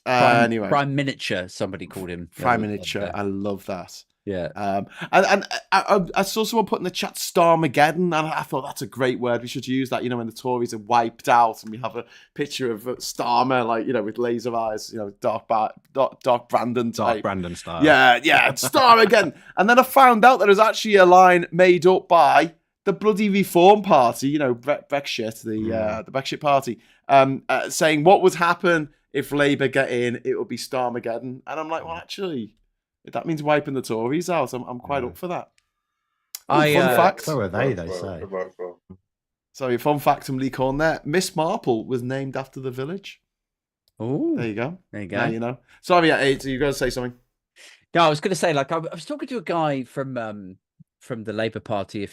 Anyway, Prime Miniature, somebody called him. prime miniature. I love that. Yeah. And I saw someone put in the chat Starmageddon, and I thought that's a great word. We should use that. You know, when the Tories are wiped out, and we have a picture of Starmer, like, you know, with laser eyes. You know, dark Brandon type. Dark Brandon style. Yeah, Starmageddon. And then I found out there was actually a line made up by the bloody Reform Party. You know, Brexit, the Brexit Party, saying what would happen if Labour get in, it would be Starmageddon. And I'm like, well, actually, if that means wiping the Tories out, I'm quite up for that. Fun fact. So are they say. It works well. Sorry, fun fact from Lee Corner. Miss Marple was named after the village. Oh, There you go. there you go. Now you know. Sorry, you going to say something? No, I was going to say, like, I was talking to a guy from the Labour Party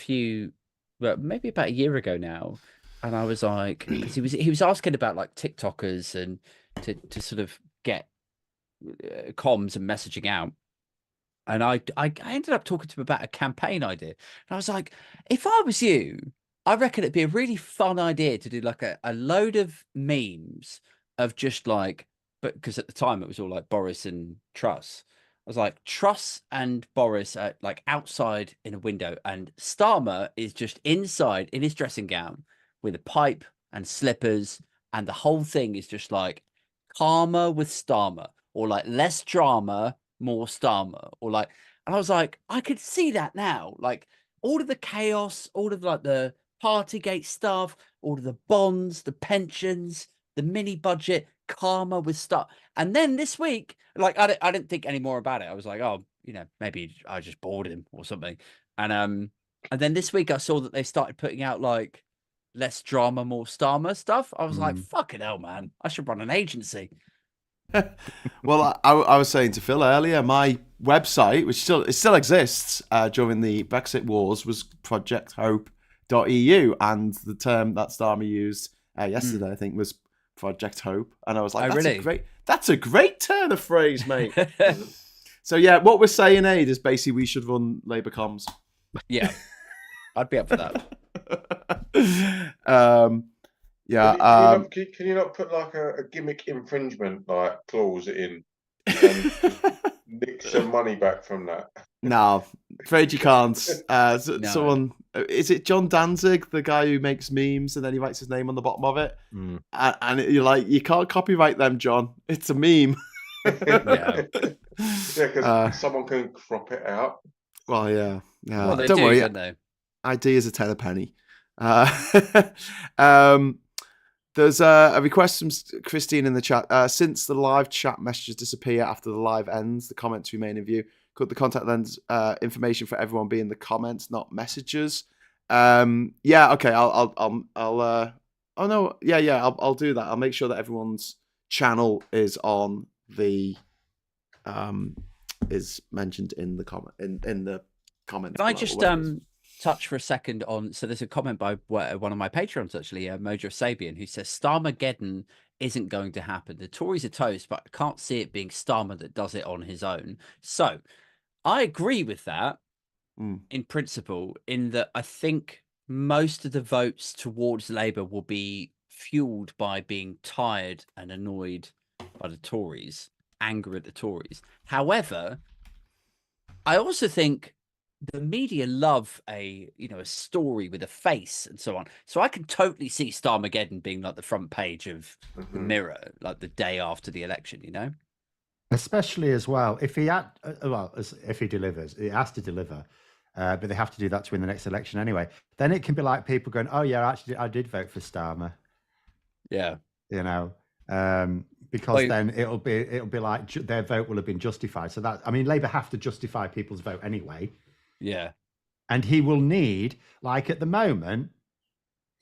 maybe about a year ago now, and I was like, because he was asking about like TikTokers and to sort of get comms and messaging out, and I ended up talking to him about a campaign idea, and I was like, if I was you, I reckon it'd be a really fun idea to do like a load of memes of just like, but because at the time it was all like Boris and Truss. I was like, Truss and Boris are like outside in a window, and Starmer is just inside in his dressing gown with a pipe and slippers, and the whole thing is just like calmer with Starmer, or like less drama, more Starmer, or like, and I was like, I could see that now, like all of the chaos, all of like the Partygate stuff, all of the bonds, the pensions, the mini budget, calmer with stuff. And then this week, like I didn't think any more about it. I was like, oh, you know, maybe I just bored him or something. And then this week I saw that they started putting out like less drama, more Starmer stuff. I was like, fucking hell, man, I should run an agency. Well, I was saying to Phil earlier, my website, which still exists during the Brexit wars, was projecthope.eu, and the term that Starmer used yesterday, I think, was Project Hope, and I was like, that's a great turn of phrase, mate. So yeah, what we're saying, Aid, is basically we should run Labour comms. Yeah, I'd be up for that. Can you not put like a gimmick infringement like clause in and nick some money back from that? No, afraid you can't. No. Someone, is it John Danzig, the guy who makes memes and then he writes his name on the bottom of it? And you're like, you can't copyright them, John. It's a meme. Yeah, because someone can crop it out. Well, yeah. well, they Don't worry. don't they? ID is a tenner penny. There's a request from Christine in the chat. Since the live chat messages disappear after the live ends, the comments remain in view. Could the contact lens information for everyone be in the comments, not messages? Yeah, okay. I'll Oh no, yeah. I'll do that. I'll make sure that everyone's channel is on the is mentioned in the in the comments. Can I below, or just whatever it is. touch for a second on? So there's a comment by one of my patrons actually, Mojo Sabian, who says Starmageddon isn't going to happen. The Tories are toast, but I can't see it being Starmer that does it on his own. So I agree with that in principle, in that I think most of the votes towards Labour will be fueled by being tired and annoyed by the Tories, anger at the Tories. However, I also think the media love a story with a face and so on. So I can totally see Starmageddon being like the front page of the Mirror, like the day after the election. Especially as well, if he had, if he delivers, he has to deliver, but they have to do that to win the next election anyway. Then it can be like people going, "Oh yeah, actually, I did vote for Starmer." Yeah, because then it'll be like their vote will have been justified. So that, I mean, Labour have to justify people's vote anyway. Yeah, and he will need, like at the moment,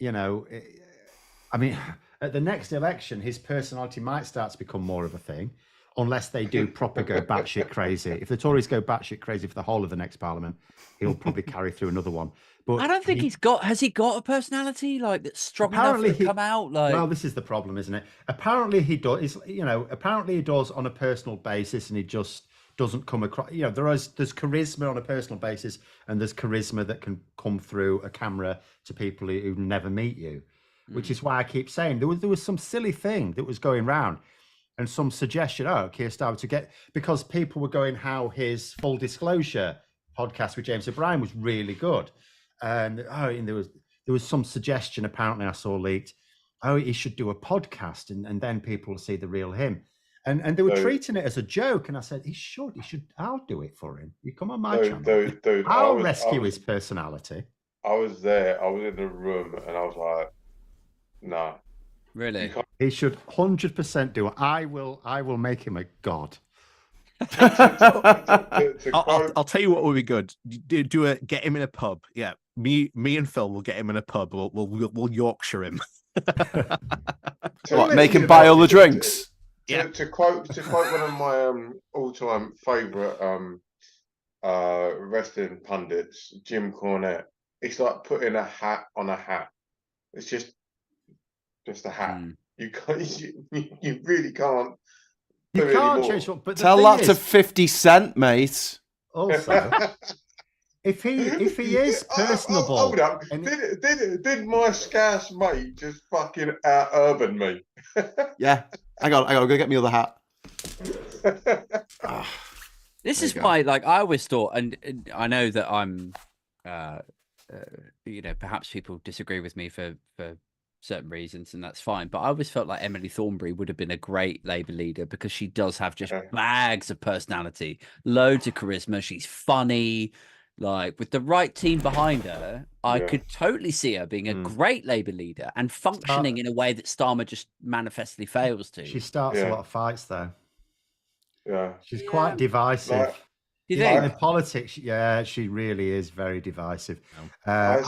I mean, at the next election, his personality might start to become more of a thing, unless they do proper go batshit crazy. If the Tories go batshit crazy for the whole of the next Parliament, he'll probably carry through another one. But I don't think has he got a personality like that's strong enough to come out? Like, well, this is the problem, isn't it? Apparently he does. Apparently he does on a personal basis, and he just doesn't come across. There's charisma on a personal basis, and there's charisma that can come through a camera to people who never meet you. Which is why I keep saying there was some silly thing that was going round, and some suggestion. Oh, Keir Starmer because people were going how his Full Disclosure podcast with James O'Brien was really good, and there was some suggestion apparently I saw leaked. Oh, he should do a podcast, and then people will see the real him. And they were treating it as a joke, and I said he should. I'll do it for him. You come on my channel. Dude, I'll rescue his personality. I was there. I was in the room, and I was like, "No, really? He should 100% do it. I will make him a god." I'll tell you what would be good. Get him in a pub. Yeah, me and Phil will get him in a pub. We'll Yorkshire him. What, make him buy all the drinks? To quote one of my all-time favourite wrestling pundits, Jim Cornette, it's like putting a hat on a hat. It's just a hat. You can't. You really can't. You can't change what. But tell that to 50 Cent, mate. Also, if he is personable, hold up. Did my scarce mate just fucking out urban me? Yeah, I got to go get me other hat. This is why, like, I always thought, and I know that I'm, perhaps people disagree with me for certain reasons, and that's fine. But I always felt like Emily Thornberry would have been a great Labour leader because she does have just bags of personality, loads of charisma. She's funny. Like, with the right team behind her, I could totally see her being a great Labour leader and functioning in a way that Starmer just manifestly fails to. She starts a lot of fights, though. Yeah, she's quite divisive. Do you think? In politics, she really is very divisive. I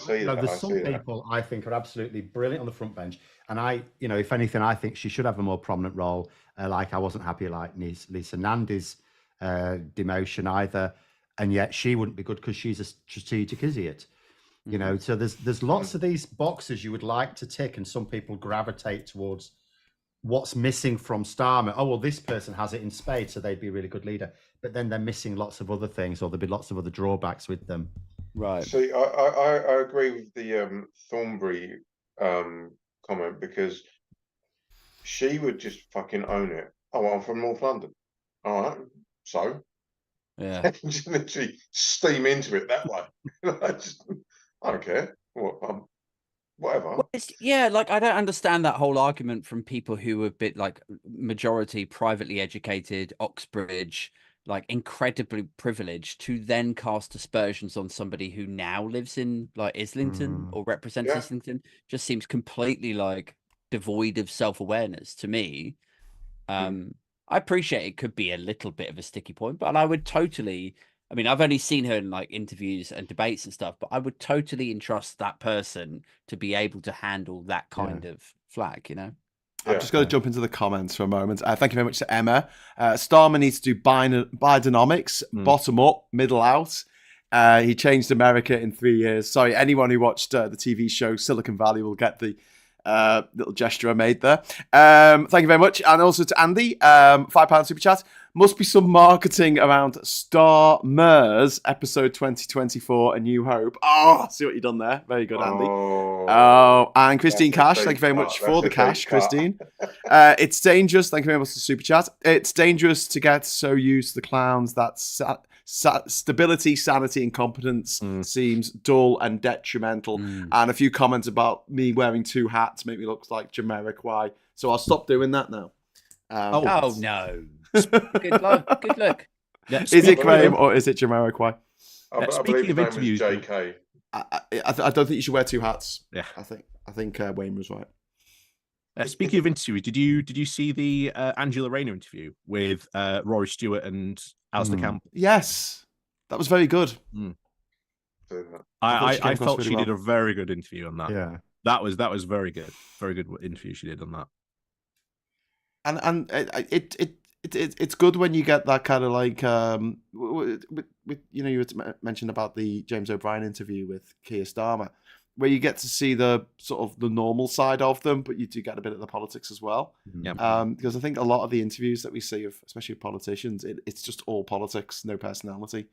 see that. There's some people I think are absolutely brilliant on the front bench, and if anything, I think she should have a more prominent role. Like I wasn't happy like Lisa Nandy's demotion either, and yet she wouldn't be good because she's a strategic idiot. So there's lots of these boxes you would like to tick, and some people gravitate towards what's missing from Starmer. Oh, well, this person has it in spades, so they'd be a really good leader. But then they're missing lots of other things, or there'd be lots of other drawbacks with them. Right. See, I agree with the Thornberry comment because she would just fucking own it. Oh, I'm from North London. All right, so yeah, just literally steam into it that way. I don't care. Whatever. Well, like I don't understand that whole argument from people who are a bit like majority privately educated, Oxbridge, like incredibly privileged, to then cast aspersions on somebody who now lives in like Islington or represents Islington. Just seems completely like devoid of self-awareness to me. I appreciate it could be a little bit of a sticky point, but I would totally I mean, I've only seen her in like interviews and debates and stuff, but I would totally entrust that person to be able to handle that kind of flag, you know? I'm Yeah. just going to jump into the comments for a moment. Thank you very much to Emma. Starmer needs to do Bidenomics, bottom up, middle out. He changed America in 3 years. Sorry, anyone who watched the TV show Silicon Valley will get the little gesture I made there. Thank you very much. And also to Andy, £5 super chat. Must be some marketing around Starmer's episode 2024, A New Hope. Oh, see what you've done there. Very good, Andy. And Christine Cash, thank you very much for the cash, Christine. It's dangerous. Thank you very much for the super chat. It's dangerous to get so used to the clowns that stability, sanity, and competence seems dull and detrimental. And a few comments about me wearing 2 hats make me look like Jamiroquai. So I'll stop doing that now. Oh no! Good luck. Good luck. Yeah, Is it Graham or is it Jamiroquai? I speaking believe his of name interviews, is JK. I don't think you should wear 2 hats. Yeah, I think Wayne was right. speaking of interviews, did you see the Angela Rayner interview with Rory Stewart and Alistair Campbell? Yes, that was very good. I felt really she well. did a very good interview on that. Yeah. That was very good. Very good interview she did on that. And it's good when you get that kind of like with you know, you mentioned about the James O'Brien interview with Keir Starmer, where you get to see the sort of the normal side of them, but you do get a bit of the politics as well. Yeah. Because I think a lot of the interviews that we see of, especially with politicians, it's just all politics, no personality,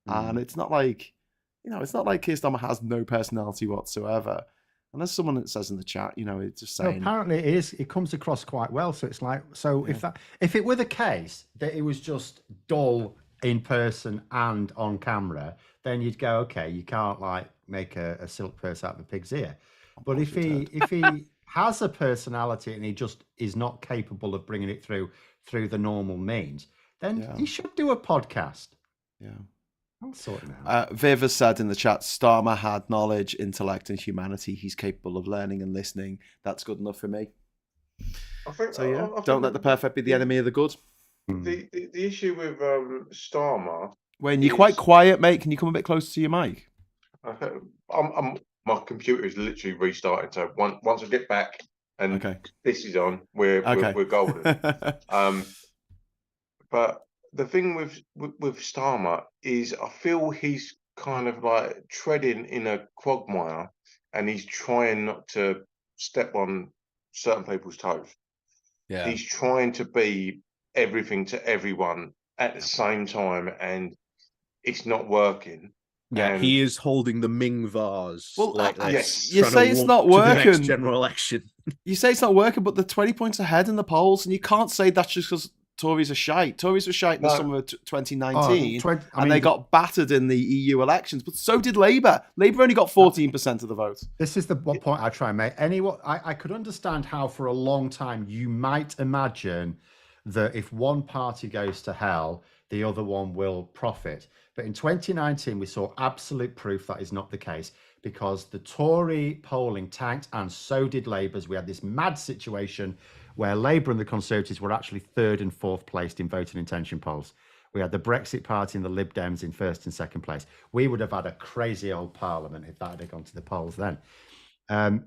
and it's not like, you know, it's not like Keir Starmer has no personality whatsoever. And there's someone that says in the chat, you know, it's just saying. No, apparently it is. It comes across quite well. So it's like, if it were the case that it was just dull in person and on camera, then you'd go, okay, you can't like make a silk purse out of a pig's ear. But if he has a personality and he just is not capable of bringing it through the normal means, then he should do a podcast. Yeah. I'll sort it out. Viv has said in the chat, Starmer had knowledge, intellect, and humanity. He's capable of learning and listening. That's good enough for me. I think, So yeah, I think don't let the perfect be the enemy of the good. The issue with Starmer. Wayne, you're quite quiet, mate. Can you come a bit closer to your mic? My computer is literally restarting. So once I get back and this is on, we're golden. But the thing with Starmer is, I feel he's kind of like treading in a quagmire, and he's trying not to step on certain people's toes. Yeah, he's trying to be everything to everyone at the same time, and it's not working. Yeah, and he is holding the Ming vase. Well, like yes. You say it's not working. General election. You say it's not working, but they're 20 points ahead in the polls, and you can't say that's just because Tories are shite. Tories were shite in the summer of 2019, and they got battered in the EU elections. But so did Labour. Labour only got 14% of the vote. This is what point I try and make. I could understand how for a long time you might imagine that if one party goes to hell, the other one will profit. But in 2019, we saw absolute proof that is not the case, because the Tory polling tanked, and so did Labour's. We had this mad situation where Labour and the Conservatives were actually 3rd and 4th placed in voting intention polls. We had the Brexit Party and the Lib Dems in 1st and 2nd place. We would have had a crazy old parliament if that had gone to the polls then.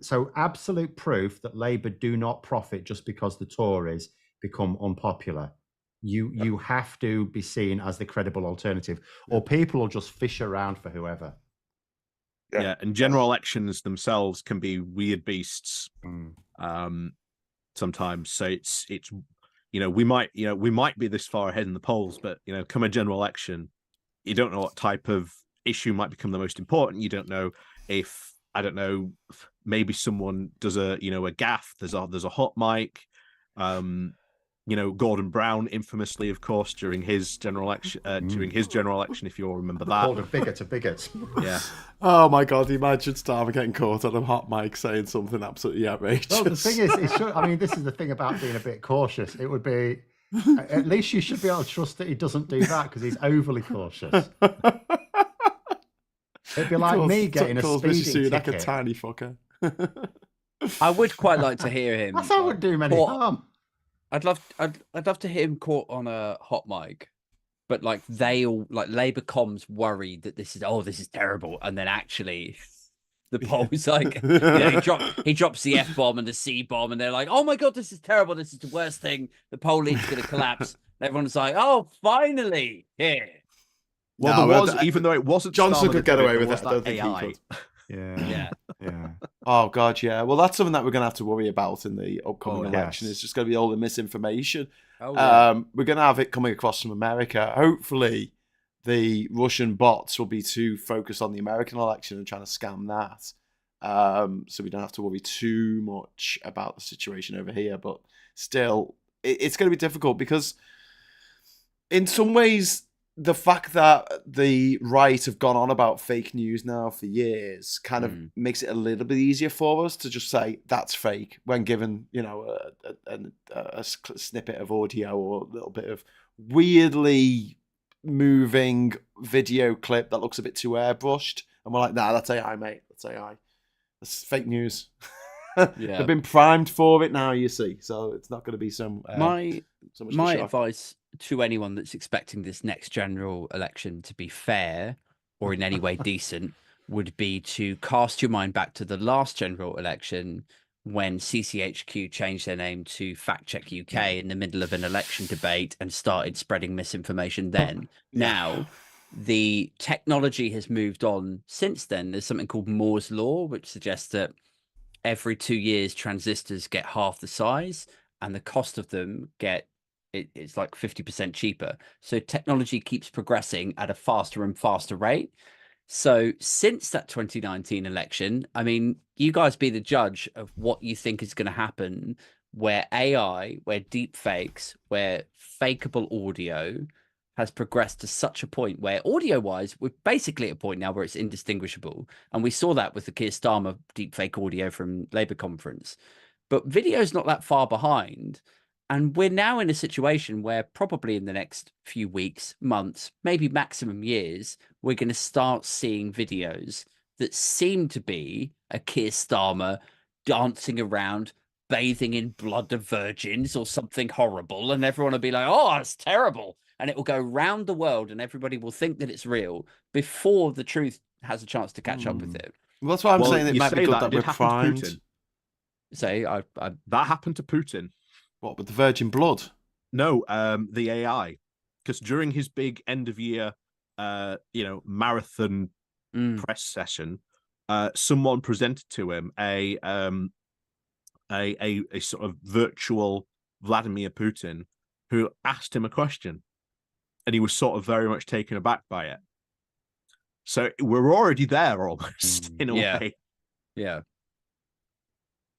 So absolute proof that Labour do not profit just because the Tories become unpopular. You have to be seen as the credible alternative, or people will just fish around for whoever. Yeah, and general elections themselves can be weird beasts. Sometimes. So it's we might be this far ahead in the polls, but come a general election, you don't know what type of issue might become the most important. You don't know if, I don't know, maybe someone does a gaffe. There's a hot mic. Gordon Brown, infamously, of course, during his general election, if you all remember that. Called a bigot to bigots. Yeah. Oh my God! Imagine Starmer getting caught on a hot mic saying something absolutely outrageous. Well, the thing is, this is the thing about being a bit cautious. It would be, at least you should be able to trust that he doesn't do that, because he's overly cautious. It'd be like me getting a speeding ticket. Like a tiny fucker. I would quite like to hear him. I thought it would do many harm. I'd love to hear him caught on a hot mic, but like they all like Labour comms worried that this is terrible, and then actually the poll's like, he drops the F-bomb and the C-bomb, and they're like, oh my god, this is terrible, this is the worst thing, the poll lead's going to collapse. And everyone's like, oh, finally, here. Well, No, there was, even though it wasn't Johnson Starmer could that get did away there with was it. I don't that think AI. he could. Yeah. Yeah. Oh god, yeah. Well, that's something that we're going to have to worry about in the upcoming Oh, election. yes. It's just going to be all the misinformation. Oh, yeah. We're going to have it coming across from America. Hopefully, the Russian bots will be too focused on the American election and trying to scam that. So we don't have to worry too much about the situation over here. But still, it's going to be difficult because in some ways, the fact that the right have gone on about fake news now for years kind of makes it a little bit easier for us to just say that's fake when given, a snippet of audio or a little bit of weirdly moving video clip that looks a bit too airbrushed. And we're like, nah, that's AI, mate. That's AI. That's fake news. Yeah. They've been primed for it now, you see. So it's not going to be so much of a My shock. advice to anyone that's expecting this next general election to be fair or in any way decent would be to cast your mind back to the last general election when CCHQ changed their name to Fact Check UK in the middle of an election debate and started spreading misinformation then. Yeah. Now, the technology has moved on since then. There's something called Moore's Law, which suggests that every 2 years transistors get half the size and the cost of them it's like 50% cheaper. So technology keeps progressing at a faster and faster rate. So since that 2019 election, I mean, you guys be the judge of what you think is going to happen where AI, where deep fakes, where fakeable audio has progressed to such a point where audio-wise, we're basically at a point now where it's indistinguishable. And we saw that with the Keir Starmer deepfake audio from Labour conference. But video's not that far behind. And we're now in a situation where probably in the next few weeks, months, maybe maximum years, we're going to start seeing videos that seem to be a Keir Starmer dancing around, bathing in blood of virgins or something horrible. And everyone will be like, oh, that's terrible. And it will go round the world and everybody will think that it's real before the truth has a chance to catch up with it. Well, that's why I'm saying it you might be say good that it did we're happen to primed. Putin. Say, That happened to Putin. What, with the virgin blood? No, the AI, because during his big end of year, marathon press session, someone presented to him a sort of virtual Vladimir Putin who asked him a question, and he was sort of very much taken aback by it. So we're already there almost in a way. Yeah.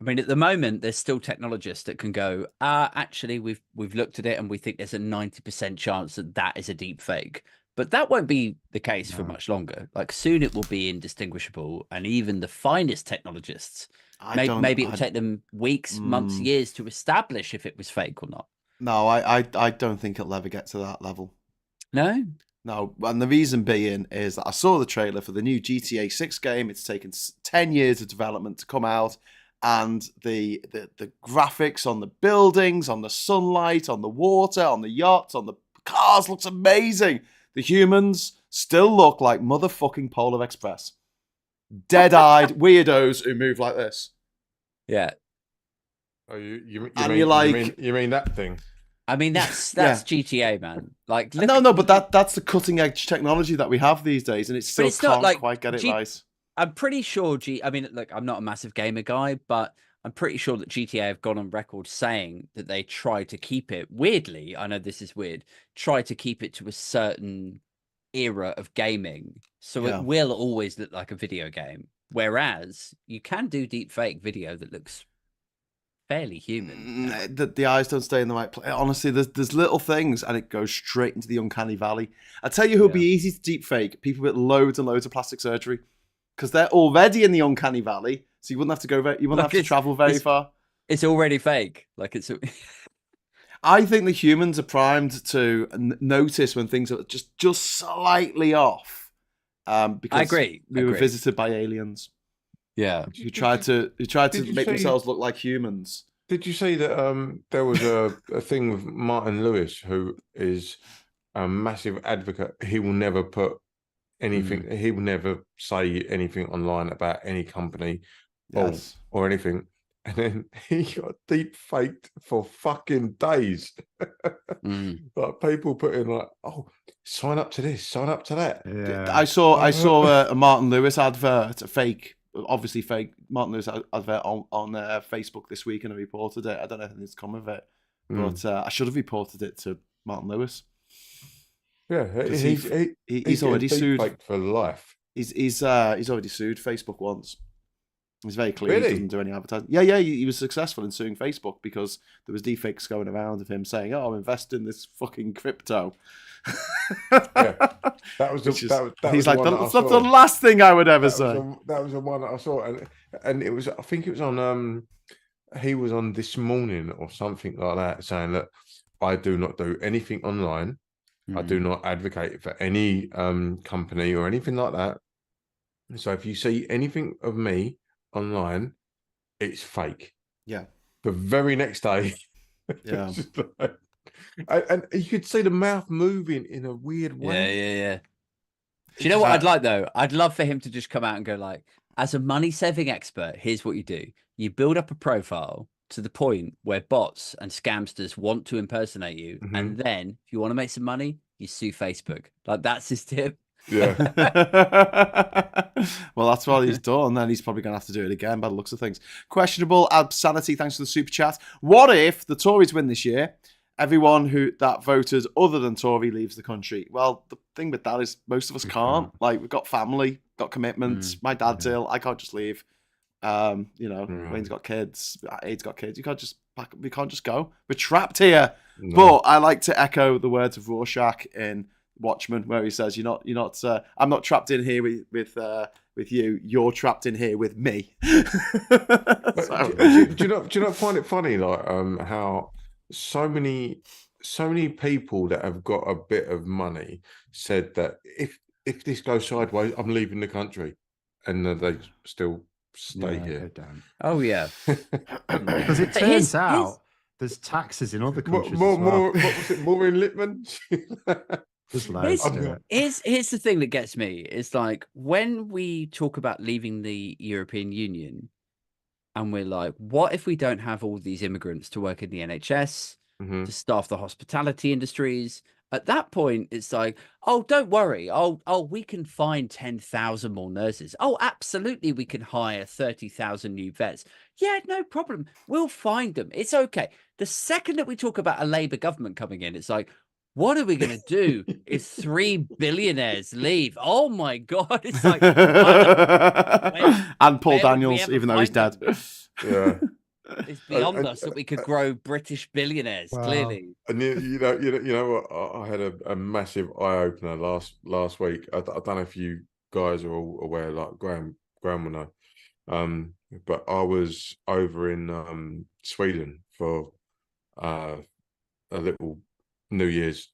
I mean, at the moment, there's still technologists that can go, actually, we've looked at it and we think there's a 90% chance that is a deep fake. But that won't be the case for much longer. Like soon it will be indistinguishable. And even the finest technologists, maybe it will take them weeks, months, years to establish if it was fake or not. No, I don't think it'll ever get to that level. No? No, and the reason being is that I saw the trailer for the new GTA 6 game. It's taken 10 years of development to come out. And the graphics on the buildings, on the sunlight, on the water, on the yachts, on the cars looks amazing. The humans still look like motherfucking Polar Express. Dead-eyed weirdos who move like this. Yeah. Oh, you mean that thing? I mean, that's GTA, man. Like, but that's the cutting edge technology that we have these days, and it still can't quite get it right. I'm pretty sure look, I'm not a massive gamer guy, but I'm pretty sure that GTA have gone on record saying that they try to keep it, weirdly, I know this is weird, try to keep it to a certain era of gaming. So it will always look like a video game. Whereas you can do deep fake video that looks fairly human. The eyes don't stay in the right place. Honestly, there's little things and it goes straight into the uncanny valley. I tell you who'll be easy to deep fake, people with loads and loads of plastic surgery. Because they're already in the uncanny valley, so you wouldn't have to have to travel very far. It's already fake. Like it's. I think the humans are primed to notice when things are just slightly off. Because I agree. We were visited by aliens. Yeah, who tried to make themselves look like humans. Did you say that there was a thing with Martin Lewis, who is a massive advocate. He will never put anything. He will never say anything online about any company Yes. or anything. And then he got deep faked for fucking days. Like people putting like, oh, sign up to this, sign up to that. Yeah. I saw a Martin Lewis advert, a fake, obviously fake Martin Lewis advert on Facebook this week, and I reported it. I don't know if it's come of it, but I should have reported it to Martin Lewis. Yeah, 'Cause he's he's already sued. faked for life. He's already sued Facebook once. He's very clear. Really? He doesn't do any advertising. Yeah. He was successful in suing Facebook because there was deepfakes going around of him saying, "Oh, I'm investing in this fucking crypto." Yeah, that was He's was like, the one that I that's the saw. last thing I would ever say. That was the one that I saw, and it was. I think it was on. He was on This Morning or something like that, saying that I do not do anything online. I do not advocate for any company or anything like that. So if you see anything of me online, it's fake. Yeah. The very next day, Yeah. and you could see the mouth moving in a weird way. Yeah. Do you know what I'd like though? I'd love for him to just come out and go like, as a money saving expert, here's what you do. You build up a profile to the point where bots and scamsters want to impersonate you. And then if you want to make some money, you sue Facebook. Like that's his tip. Yeah. Well, that's what he's done. Then he's probably going to have to do it again by the looks of things. Questionable Absanity, thanks for the super chat. What if the Tories win this year? Everyone that voted other than Tory leaves the country. Well, the thing with that is most of us can't. Like, we've got family, got commitments. My dad's ill. I can't just leave. Wayne's got kids. Aid's got kids. We can't just go. We're trapped here. No. But I like to echo the words of Rorschach in Watchmen, where he says, "I'm not trapped in here with you. You're trapped in here with me." Do you not find it funny, like how so many people that have got a bit of money said that if this goes sideways, I'm leaving the country, and they still stay here. Oh yeah, because it turns out there's taxes in other countries. More in Littman. Here's the thing that gets me. It's like when we talk about leaving the European Union and we're like, what if we don't have all these immigrants to work in the NHS, to staff the hospitality industries? At that point, it's like, oh, don't worry. We can find 10,000 more nurses. Oh, absolutely. We can hire 30,000 new vets. Yeah, no problem. We'll find them. It's okay. The second that we talk about a Labour government coming in, it's like, what are we going to do if 3 billionaires leave? Oh, my God. It's like... and Paul Daniels, even though he's dead. Yeah. It's beyond us that we could grow British billionaires, clearly. And you know what? I had a massive eye-opener last week. I don't know if you guys are all aware, like Graham will know. But I was over in Sweden for a little New Year's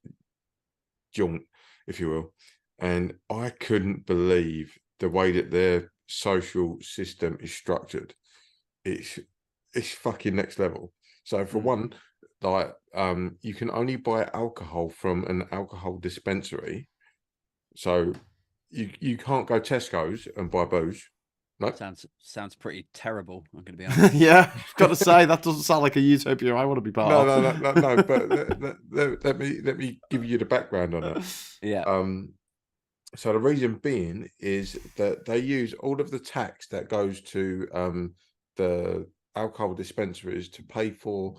jaunt, if you will, and I couldn't believe the way that their social system is structured. It's fucking next level. So for one, like you can only buy alcohol from an alcohol dispensary. So you can't go Tesco's and buy booze. No. Sounds pretty terrible. I'm going to be honest. Yeah, I've got to say that doesn't sound like a utopia I want to be part of. No. But let me give you the background on it. Yeah. So the reason being is that they use all of the tax that goes to the alcohol dispensaries to pay for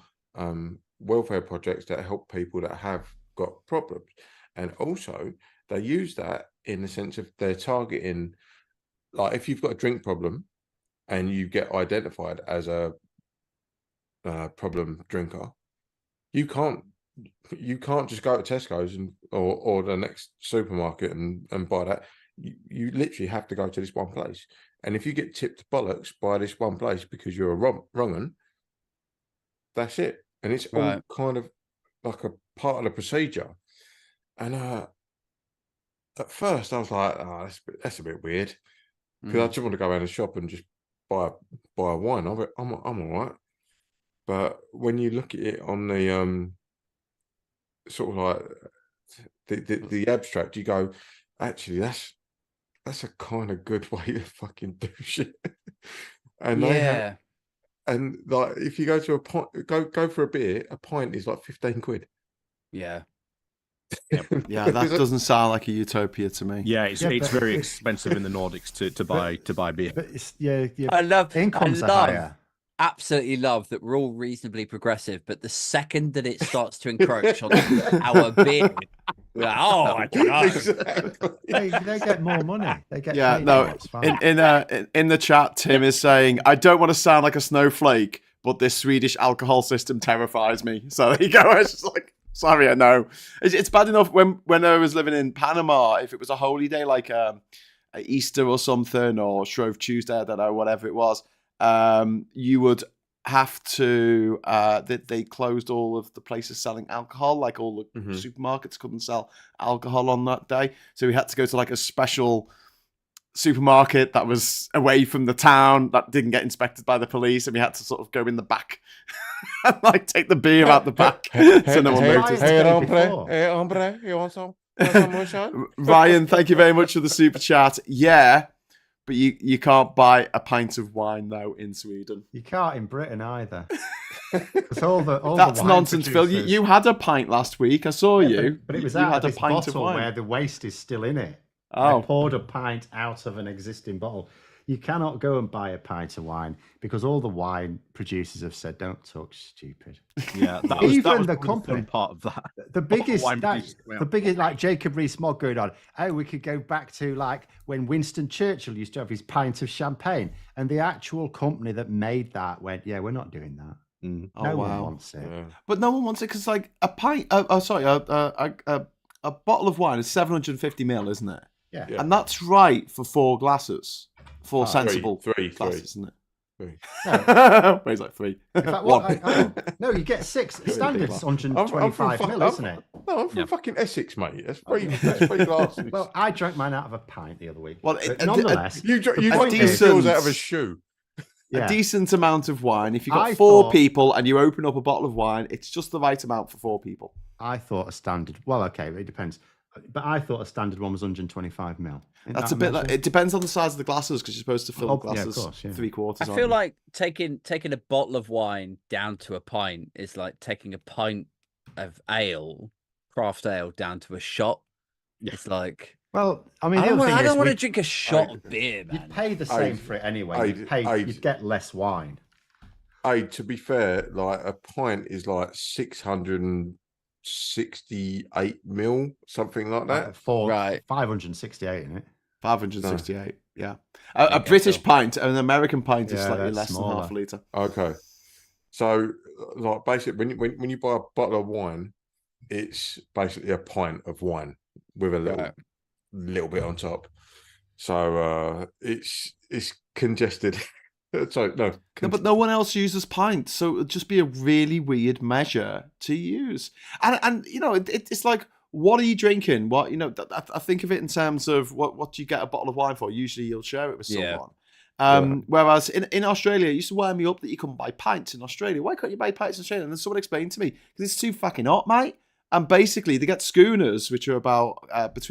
welfare projects that help people that have got problems, and also they use that in the sense of they're targeting. Like if you've got a drink problem and you get identified as a problem drinker, you can't just go to Tesco's or the next supermarket and buy that. You literally have to go to this one place. And if you get tipped bollocks by this one place because you're a wrong un, that's it. And it's all kind of like a part of the procedure. And at first I was like, oh, that's a bit weird. Because I just want to go around and shop and just buy a wine. I'm all right. But when you look at it on the sort of like the abstract, you go, actually, that's a kind of good way to fucking do shit. And they have, Yeah. and like if you go to a pint, go for a beer, a pint is like 15 quid. Yeah. Yeah, that doesn't sound like a utopia to me. Yeah, it's but very it's- expensive in the Nordics to buy beer. But it's, yeah, I love incomes I are love, higher. absolutely love that we're all reasonably progressive, but the second that it starts to encroach on our beer, we're like, oh, I don't know. Exactly. They get more money. They get Yeah, paid no. more, it's fine. In the chat, Tim is saying, "I don't want to sound like a snowflake, but this Swedish alcohol system terrifies me." So there you go. It's just like, sorry, I know. It's bad enough when I was living in Panama. If it was a holy day like Easter or something, or Shrove Tuesday, I don't know, whatever it was, you would have to. They closed all of the places selling alcohol, like all the supermarkets couldn't sell alcohol on that day, so we had to go to like a special supermarket that was away from the town that didn't get inspected by the police, and we had to sort of go in the back and like take the beer out the back so no one noticed. Hey, hombre, you want some moonshine? Ryan, thank you very much for the super chat. Yeah, but you can't buy a pint of wine though in Sweden. You can't in Britain either. It's all the That's wine nonsense, Phil. producers. You had a pint last week. I saw Yeah, you. but it was you out had of a this pint of bottle wine. where the waste is still in it. Oh. I poured a pint out of an existing bottle. You cannot go and buy a pint of wine because all the wine producers have said, "Don't talk stupid." Yeah, that Even was the probably company- fun part of that. The biggest, wine producers coming out. like Jacob Rees-Mogg going on. Oh, we could go back to like when Winston Churchill used to have his pint of champagne, and the actual company that made that went, "Yeah, we're not doing that. Oh, No wow. one wants it." Yeah. But no one wants it because, like, a pint. A bottle of wine is 750 ml, isn't it? Yeah. Yeah. And that's right for 4 glasses. 4 Oh, sensible three. glasses, isn't it? Three. No. Wait, it's like 3. In fact, One. no, you get 6. Standard's I'm from 125 fuck- mil, I'm- isn't it? No, I'm from Yeah. fucking Essex, mate. That's three glasses. Well, I drank mine out of a pint the other week. Well, But nonetheless, you the drank point is- yours out of a shoe. yeah. A decent amount of wine. If you've got I 4 thought- people and you open up a bottle of wine, it's just the right amount for 4 people. I thought a standard. Well, okay, it depends. But I thought a standard one was 125 mil. Isn't That's that a bit like, measure? it depends on the size of the glasses because you're supposed to fill Oh, yeah, of glasses course, yeah. 3/4. I feel like taking a bottle of wine down to a pint is like taking a pint of ale, craft ale, down to a shot. It's like, Well, I mean, I the don't, other thing I is don't want to we- drink a shot of beer, man. You'd pay the same for it anyway. You'd get less wine. Hey, to be fair, like a pint is like 668 mil, something like that. For Right. 568 in it. 568. Yeah. A British pint, an American pint is Yeah, slightly that's less smaller. than half a litre. Okay. So, like, basically, when you buy a bottle of wine, it's basically a pint of wine with a little bit on top. So it's congested. So no, No, but no one else uses pints, so it would just be a really weird measure to use. And you know, it's like, what are you drinking? What, you know, I think of it in terms of what do you get a bottle of wine for? Usually you'll share it with someone. Whereas in Australia, it used to wind me up that you couldn't buy pints in Australia. Why can't you buy pints in Australia? And then someone explained to me, because it's too fucking hot, mate. And basically, they get schooners, which are about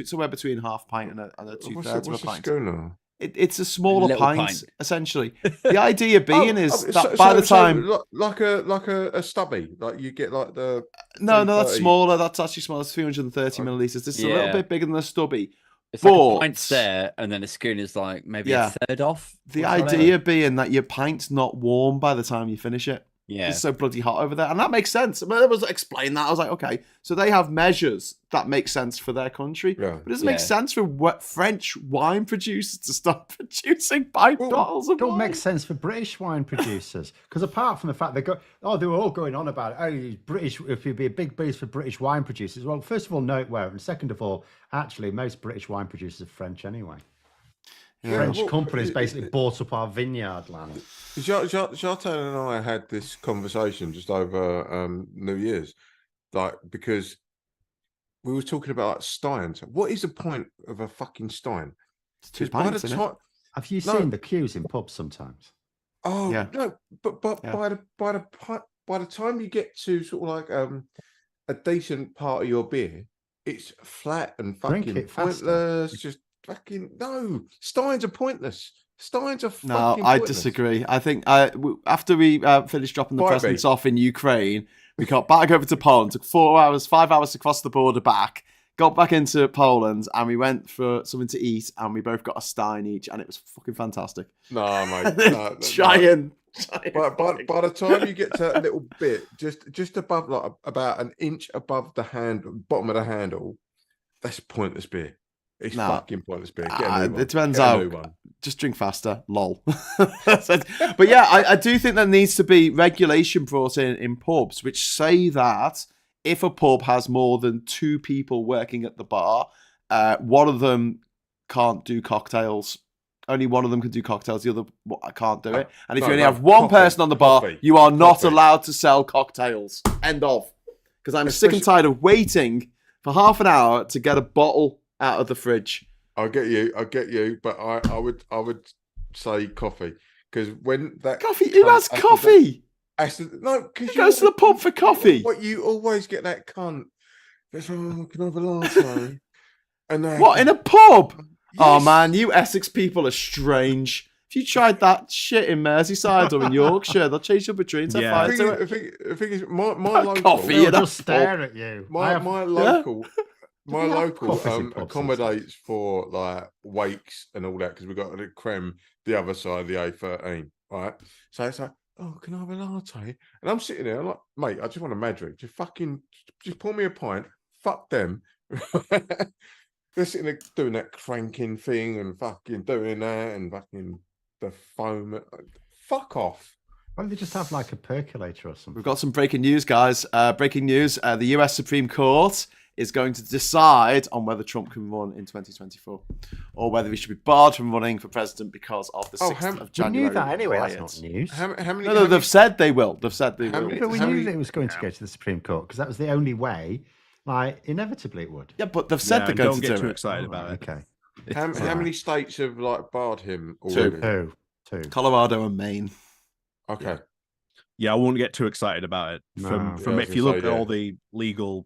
somewhere between half pint and a 2/3 of a what's a pint. schooner? It's a smaller Little pint, pint. essentially. The idea being is that so- by the so time like a stubby, like you get like the no, that's 330. smaller. That's actually smaller. It's 330 milliliters. This is a little Yeah. bit bigger than a stubby. It's like But- a pint's there, and then a schooner's like maybe Yeah. a third off. The or something. idea being that your pint's not warm by the time you finish it. Yeah. It's so bloody hot over there. And that makes sense. I mean, I was explaining that. I was like, okay, so they have measures that make sense for their country. Yeah. But it doesn't make Yeah. sense for French wine producers to stop producing pint bottles of Don't wine. make sense for British wine producers because apart from the fact they were all going on about it. Oh, British, if you'd be a big boost for British wine producers. Well, first of all, no, it won't. And second of all, actually, most British wine producers are French anyway. Yeah. French Well, companies basically bought up our vineyard land. Jartan and I had this conversation just over New Year's, like because we were talking about steins. What is the point of a fucking stein? It's 2 Because by pints, the isn't it? time, Have you No. seen the queues in pubs sometimes? oh Yeah. no, but Yeah. by the time you get to sort of like a decent part of your beer, it's flat and Drink fucking it faster. pointless. Just fucking no. Steins are pointless. Steins are No, fucking I pointless. disagree. I think after we finished dropping the Fight presidents me. off in Ukraine, we got back over to Poland. Took 4 hours, 5 hours to cross the border back. Got back into Poland and we went for something to eat and we both got a stein each and it was fucking fantastic. No, mate. No. Giant. But by the time you get to that little bit, just above, like about an inch above the bottom of the handle, that's pointless beer. It's fucking pointless beer. Get a new one. It turns Get a out new one. just drink faster. Lol. But yeah, I do think there needs to be regulation brought in pubs which say that if a pub has more than 2 people working at the bar, one of them can't do cocktails. Only one of them can do cocktails. The other can't do it. And if you only have one person on the bar, you are not allowed to sell cocktails. End of. Because I'm sick and tired of waiting for half an hour to get a bottle out of the fridge. I get you, but I would say coffee because when that Coffee? Who has coffee? No, because Who goes to the pub for coffee? What you always get that cunt. That's can I have a latte? And what in a pub? Yes. Oh man, you Essex people are strange. If you tried that shit in Merseyside or in Yorkshire, they'll chase you up a tree and set fire to it. The thing is, my local coffee. They'll just stare at you. My local coffees in pubs accommodates for like wakes and all that because we've got a creme the other side of the A13, right? So it's like, oh, can I have a latte? And I'm sitting there, I'm like, mate, I just want a Madrid. Just pour me a pint. Fuck them. They're sitting there doing that cranking thing and fucking doing that and fucking the foam. Fuck off. Why don't they just have like a percolator or something? We've got some breaking news, guys. Breaking news. The US Supreme Court is going to decide on whether Trump can run in 2024 or whether he should be barred from running for president because of the 6th of January. We knew that anyway. riots. That's not news. How many? No, they've said they will. They've said they will. But we knew that it was going to go to the Supreme Court because that was the only way. Like, inevitably it would. Yeah, but they've said they're going to do it. Don't get too excited about it. Okay. How many states have like barred him already? Two. Colorado and Maine. Okay. Yeah, I won't get too excited about it. No. From Yeah, if you look say, at all the legal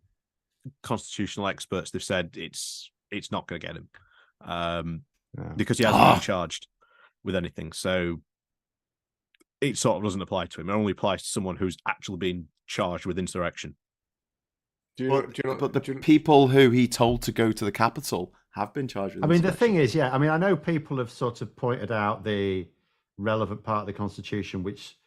constitutional experts, they've said it's not going to get him because he hasn't been charged with anything. So it sort of doesn't apply to him. It only applies to someone who's actually been charged with insurrection. But the people who he told to go to the Capitol have been charged with the thing is, I know people have sort of pointed out the relevant part of the Constitution, which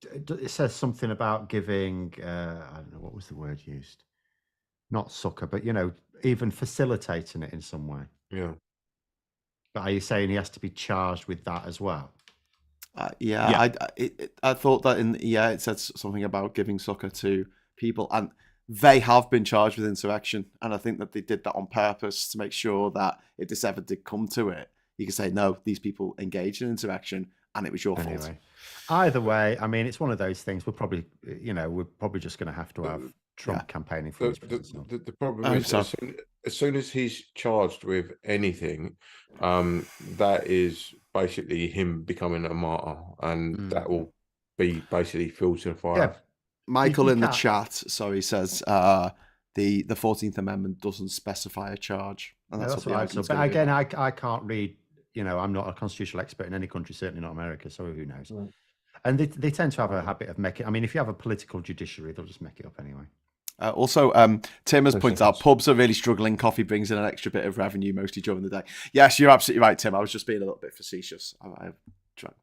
it says something about giving, I don't know, what was the word used? Not succor, but, even facilitating it in some way. Yeah. But are you saying he has to be charged with that as well? Yeah. I thought that it said something about giving succor to people, and they have been charged with insurrection, and I think that they did that on purpose to make sure that if this ever did come to it, you could say, no, these people engaged in insurrection, and it was your fault. Either way, it's one of those things. We're probably just going to have Trump campaigning for his the problem is as soon as he's charged with anything, that is basically him becoming a martyr, and that will be basically fuel to the fire. Yeah. Michael in the chat, says the 14th Amendment doesn't specify a charge. And that's what I said. But again, I can't read, I'm not a constitutional expert in any country, certainly not America, so who knows? Right. And they tend to have a habit of making, if you have a political judiciary, they'll just make it up anyway. Also, Tim has pointed out pubs are really struggling. Coffee brings in an extra bit of revenue, mostly during the day. Yes, you're absolutely right, Tim. I was just being a little bit facetious.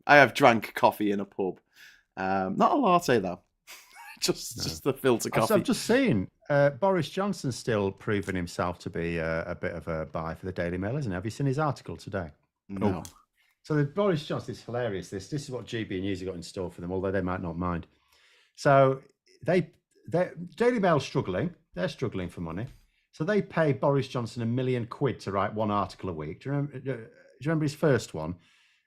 I have drank coffee in a pub. Not a latte, though. Just the filter coffee. I've just seen Boris Johnson's still proving himself to be a bit of a buy for the Daily Mail, isn't he? Have you seen his article today? No. So Boris Johnson is hilarious. This is what GB News have got in store for them, although they might not mind. So Daily Mail's struggling. They're struggling for money. So they pay Boris Johnson £1 million to write one article a week. Do you remember his first one?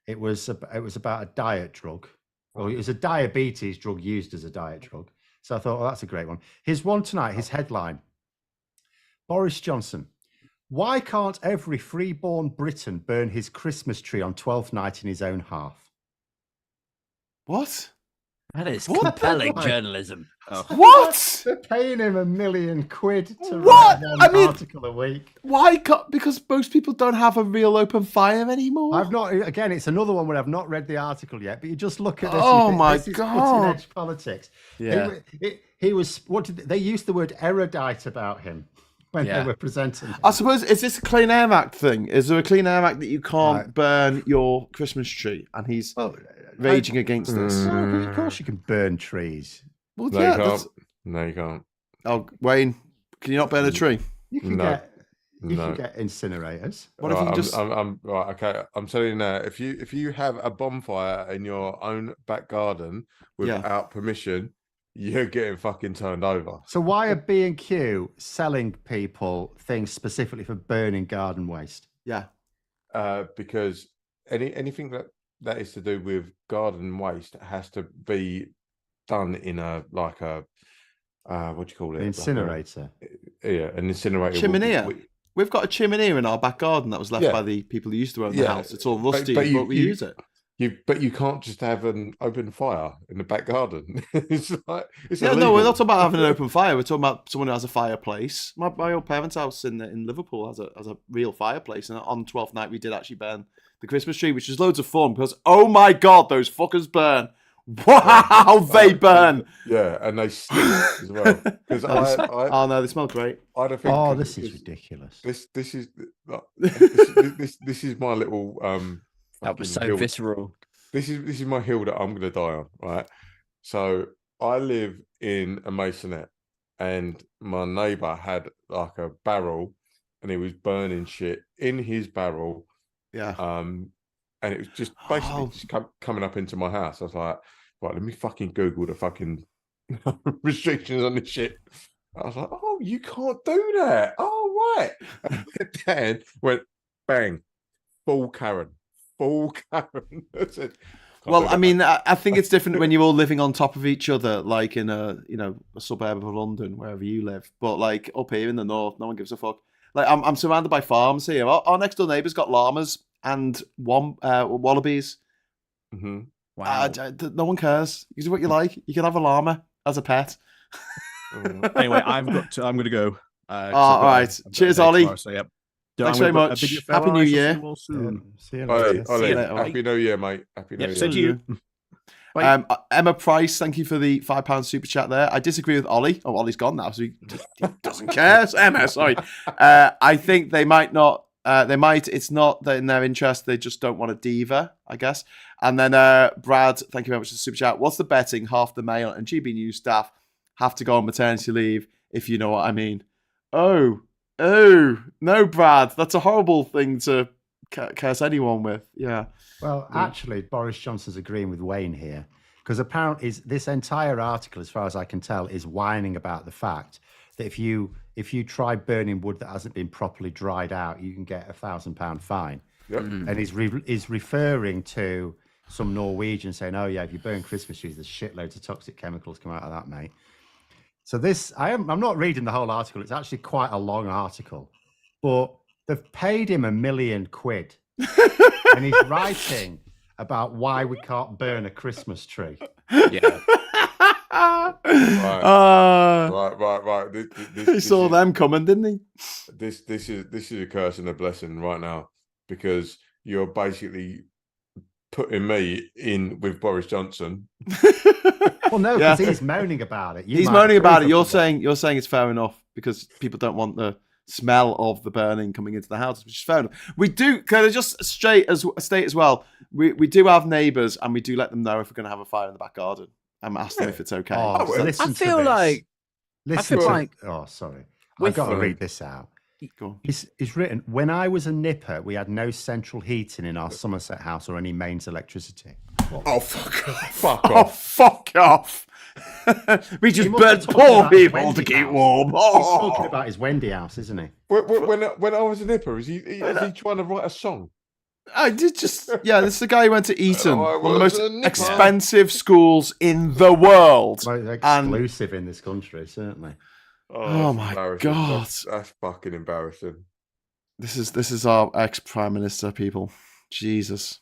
It was about a diet drug. Well, it was a diabetes drug used as a diet drug. So I thought, that's a great one. His one tonight, his headline, Boris Johnson, why can't every freeborn Briton burn his Christmas tree on 12th night in his own hearth? What? That is What the compelling fuck? journalism. What? They're paying him £1 million to What? write one I mean- article a week. Why? Because most people don't have a real open fire anymore. I've not. Again, it's another one where I've not read the article yet. But you just look at this. Oh and you think, my this is God. cutting edge politics. Yeah. He was. What did they used the word erudite about him when Yeah. they were presenting him. I suppose, is this a Clean Air Act thing? Is there a Clean Air Act that you can't burn your Christmas tree? And he's Well, raging against this. no, of course you can burn trees. Well, No, yeah. you can't. That's... No, you can't. Oh, Wayne, can you not burn a tree? You can No. get. You No. can get incinerators. What if you Right, just... I'm right. Okay, I'm telling you now. If you have a bonfire in your own back garden Yeah. without permission, you're getting fucking turned over. So why are B&Q selling people things specifically for burning garden waste? Yeah. Because anything that is to do with garden waste has to be done in a what do you call it? An incinerator. An incinerator. Chimney. We've got a chimney in our back garden that was left Yeah. by the people who used to own the Yeah. house. It's all rusty, But but, you- we you- use it. But you can't just have an open fire in the back garden. It's Yeah, illegal. no, we're not talking about having an open fire. We're talking about someone who has a fireplace. My old parents' house in Liverpool has a real fireplace, and on 12th night we did actually burn the Christmas tree, which is loads of fun because oh my god, those fuckers burn! Wow, they burn! Yeah, and they stink as well. Because Oh no, they smell great. I don't think. Oh, this is ridiculous. This is my little That was fucking so hill. visceral. This is my hill that I'm gonna die on, right? So I live in a masonette, and my neighbour had like a barrel, and he was burning shit in his barrel. Yeah. And it was just basically Oh. just coming up into my house. I was like, right, let me fucking Google the fucking restrictions on this shit. I was like, oh, you can't do that. Oh, right. And then went bang, full Karen. I said, Well, I mean, I think it's different when you're all living on top of each other, like in a suburb of London, wherever you live. But like up here in the north, no one gives a fuck. Like I'm surrounded by farms here. Our next door neighbour's got llamas and wallabies. mm-hmm. Wow. No one cares. You can do what you like. You can have a llama as a pet. Anyway, I'm going to go. All right. Cheers, Ollie. So, yep. Thanks very much. Happy New Year. See you Ollie, later. Ollie, you later. Happy New Year, mate. Happy New Yep, Year. same to you. Emma Price, thank you for the £5 super chat there. I disagree with Ollie. Oh, Ollie's gone now, so he doesn't care. It's Emma, sorry. I think they might not. They might. It's not that in their interest. They just don't want a diva, I guess. And then Brad, thank you very much for the super chat. What's the betting? Half the Mail and GB News staff have to go on maternity leave, if you know what I mean. Oh, no, Brad. That's a horrible thing to curse anyone with. Yeah. Well, actually, Boris Johnson's agreeing with Wayne here because apparently this entire article, as far as I can tell, is whining about the fact that if you try burning wood that hasn't been properly dried out, you can get £1,000 fine. Yep. And he's referring to some Norwegian saying, "Oh yeah, if you burn Christmas trees, there's shitloads of toxic chemicals come out of that, mate." So I'm not reading the whole article. It's actually quite a long article, but they've paid him £1 million, and he's writing about why we can't burn a Christmas tree. Yeah. Right. He saw them coming, didn't he? This is a curse and a blessing right now, because you're basically putting me in with Boris Johnson. Well, no, because he's moaning about it. He's moaning about it. You're saying it's fair enough because people don't want the smell of the burning coming into the house, which is fair enough. We do. Can I just state as well? We do have neighbours, and we do let them know if we're going to have a fire in the back garden. I'm asking them if it's okay. Oh, listen I to feel this. like Listen I feel to, like oh, sorry. with- I've got to read this out. Go on. It's written, when I was a nipper, we had no central heating in our Somerset house or any mains electricity. Oh, fuck off. Fuck Oh, off. fuck off. We just must be burnt talking poor about people Wendy to keep House. warm. He's Oh. talking about his Wendy house, isn't he? When I was a nipper, is he trying to write a song? I did just, yeah, this is the guy who went to Eton, I one of the most was a nipper. expensive schools in the world. Well, exclusive in this country, certainly. Oh that's my embarrassing. God. That's fucking embarrassing. This is our ex-prime minister, people. Jesus.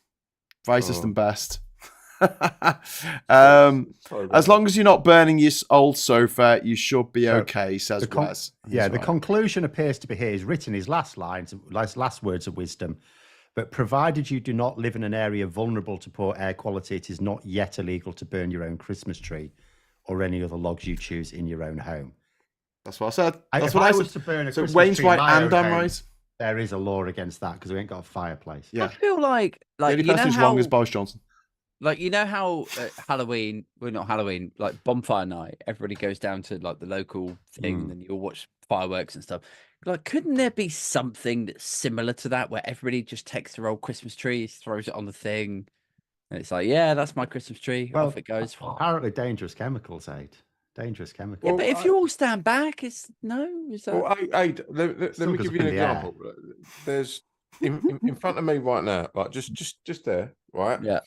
Racist Oh. and best. As long as you're not burning your old sofa, you should be So, okay, says Wes. Yeah, He's the right. conclusion appears to be here. He's written his last words of wisdom. But provided you do not live in an area vulnerable to poor air quality, it is not yet illegal to burn your own Christmas tree or any other logs you choose in your own home. That's what I said. That's If what I was said. to burn a So Christmas Wayne's tree in right my and own I'm home, right. there is a law against that because we ain't got a fireplace. Yeah. I feel like The only you know person who's how wrong is Boris Johnson. like you know how Halloween, well not Halloween, like bonfire night, everybody goes down to like the local thing and then you all watch fireworks and stuff. Like, couldn't there be something that's similar to that where everybody just takes their old Christmas tree, throws it on the thing, and it's like, yeah, that's my Christmas tree. Well, Off it goes. apparently dangerous chemicals, Aid. Dangerous chemicals. Yeah, but if you all stand back, it's no. Is that... Well, let me Still give goes you up an in the air. example. There's in front of me right now, like just there, right? Yeah.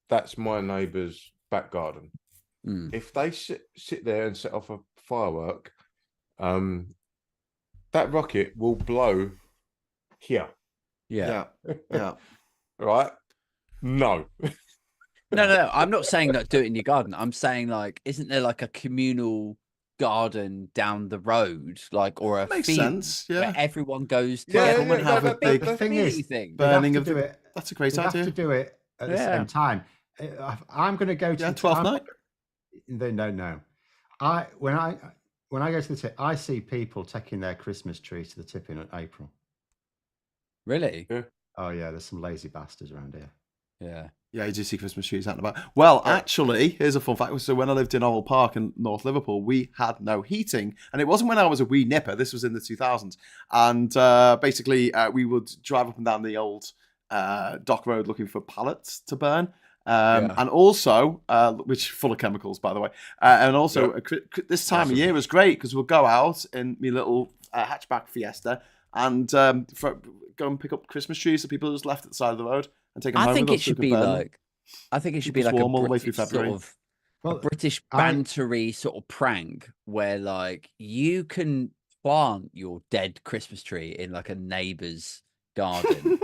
That's my neighbour's back garden. Mm. If they sit there and set off a firework, that rocket will blow here. Yeah. Yeah. Right? No. No. I'm not saying like do it in your garden. I'm saying like, isn't there like a communal garden down the road, like or a Makes field sense. Yeah. where everyone goes Yeah, together everyone and have a big The thing is, thing. burning have of to do the. it. That's a great They have idea. to do it at the Yeah. same time. I'm going to go to Yeah, the 12th night. No. When I go to the tip, I see people taking their Christmas trees to the tip in April. Really? Oh yeah, there's some lazy bastards around here. Yeah. Yeah, you do see Christmas trees out and about. Well, actually, here's a fun fact. So when I lived in Oval Park in North Liverpool, we had no heating. And it wasn't when I was a wee nipper. This was in the 2000s. And basically, we would drive up and down the old dock road looking for pallets to burn. And also, which full of chemicals, by the way. And also, this time of year was great because we'll go out in my little hatchback Fiesta and go and pick up Christmas trees that people just left at the side of the road and take them home. I think with it us so should we be can burn them. like, I think it should Keep be us like a warm all the way through British February. a British bantery sort of prank where like you can plant your dead Christmas tree in like a neighbour's garden.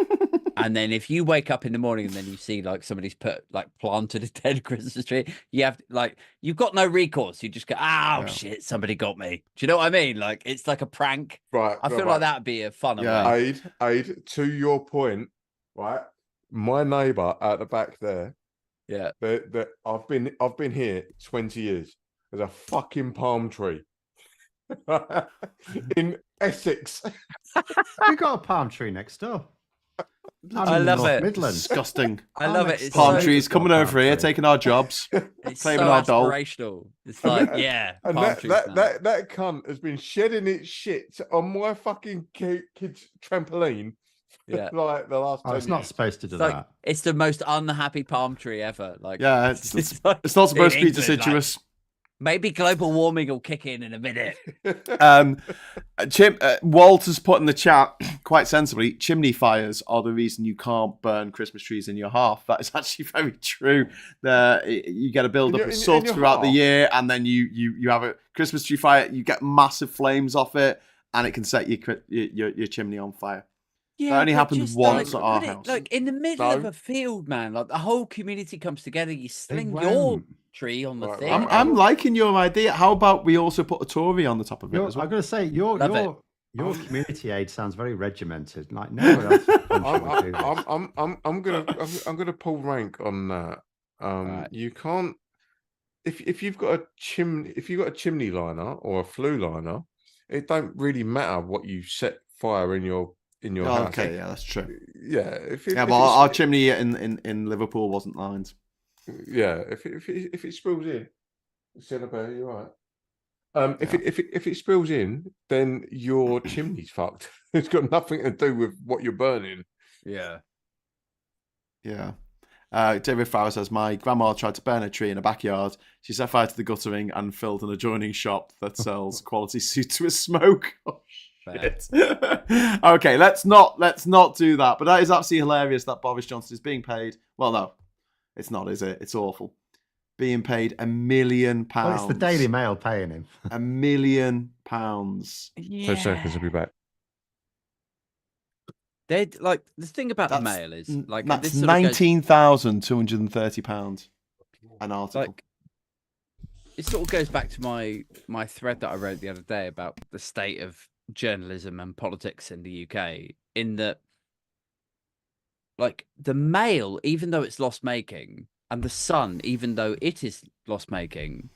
And then if you wake up in the morning and then you see like somebody's planted a dead Christmas tree, you have like you've got no recourse. You just go, shit, somebody got me. Do you know what I mean? Like it's like a prank. Right. I feel like that'd be a fun Yeah. Aid, to your point, right? My neighbour at the back there. Yeah. That I've been here 20 years. There's a fucking palm tree in Essex. We got a palm tree next door. I love it. Midlands. Disgusting. I love it. It's Palm so, trees coming over here, taking our jobs. it's claiming so our doll. aspirational. It's like, yeah. And palm that trees now. that cunt has been shedding its shit on my fucking kid's trampoline. Yeah. Like the last. Oh, it's 10 not years. supposed to do It's like that. it's the most unhappy palm tree ever. Like Yeah, it's like, not supposed to be in England, like, deciduous. maybe global warming will kick in a minute. Walter's put in the chat quite sensibly, chimney fires are the reason you can't burn Christmas trees in your hearth. That is actually very true. You get a build up of soot throughout the year, and then you have a Christmas tree fire. You get massive flames off it, and it can set your chimney on fire. Yeah, that only but happened just, once like, at our put it, house. like in the middle of a field, man. Like the whole community comes together. You sling your won't. tree on the Right, thing. right. I'm liking your idea. How about we also put a Tory on the top of it as well? I'm going to say your Love it. community aid sounds very regimented. Like nowhere else in the country would do this. I'm gonna pull rank on that. Right. You can't if you've got a chimney liner or a flue liner, it don't really matter what you set fire in your house. Okay, yeah, that's true. Yeah, But our chimney in Liverpool wasn't lined. Yeah, if it spills in, Cinnabar, you're right. If it spills in, then your chimney's fucked. It's got nothing to do with what you're burning. Yeah. Yeah. David Farrer says, my grandma tried to burn a tree in a backyard. She set fire to the guttering and filled an adjoining shop that sells quality suits with smoke. Oh, shit. Okay, let's not do that. But that is absolutely hilarious that Boris Johnson is being paid. Well, no, it's not, is it? It's awful. Being paid £1 million. Well, it's the Daily Mail paying him. £1 million. 2 seconds, I'll be back. They like the thing about the That's Mail is like that's this sort of goes, £19,230 an article. like it sort of goes back to my thread that I wrote the other day about the state of journalism and politics in the UK. In that, like the Mail, even though it's loss making, and the Sun, even though it is loss making,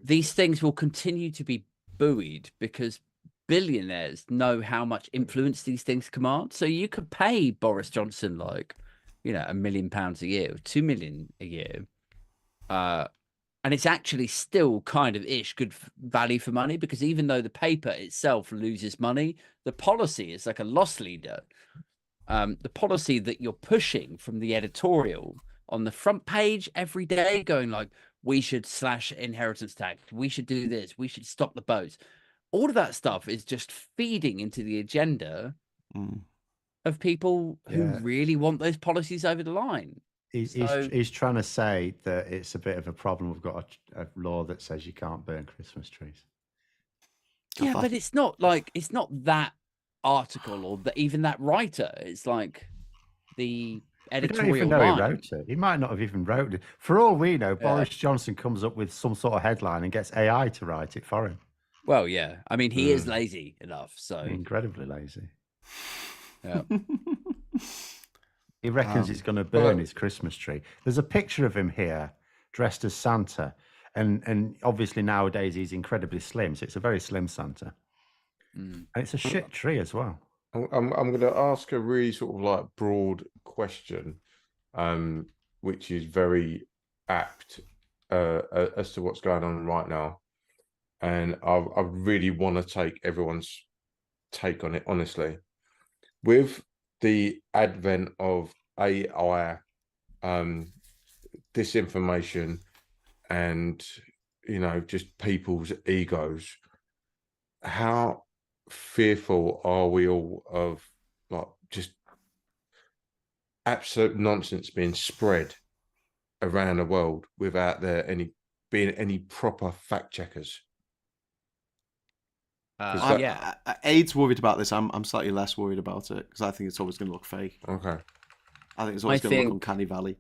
these things will continue to be buoyed because billionaires know how much influence these things command. So you could pay Boris Johnson like, £1 million a year, or 2 million a year, and it's actually still kind of good value for money, because even though the paper itself loses money, the policy is like a loss leader. The policy that you're pushing from the editorial on the front page every day, going like, we should slash inheritance tax, we should do this, we should stop the boats. All of that stuff is just feeding into the agenda of people who really want those policies over the line. He's trying to say that it's a bit of a problem. We've got a law that says you can't burn Christmas trees. Yeah, but it's not that article or even that writer. It's like the editorial We don't even know line. he wrote it. He might not have even wrote it. For all we know, Boris Johnson comes up with some sort of headline and gets AI to write it for him. Well, yeah. I mean, he is lazy enough, so incredibly lazy. Yeah. He reckons it's going to burn his Christmas tree. There's a picture of him here dressed as Santa. And obviously nowadays he's incredibly slim. So it's a very slim Santa. And it's a shit tree as well. I'm going to ask a really sort of like broad question, which is very apt as to what's going on right now. And I really want to take everyone's take on it, honestly. With the advent of AI, disinformation, and just people's egos, how fearful are we all of like just absolute nonsense being spread around the world without there being any proper fact checkers? Aid's worried about this. I'm slightly less worried about it because I think it's always going to look fake. Okay. I think it's always going to look uncanny valley.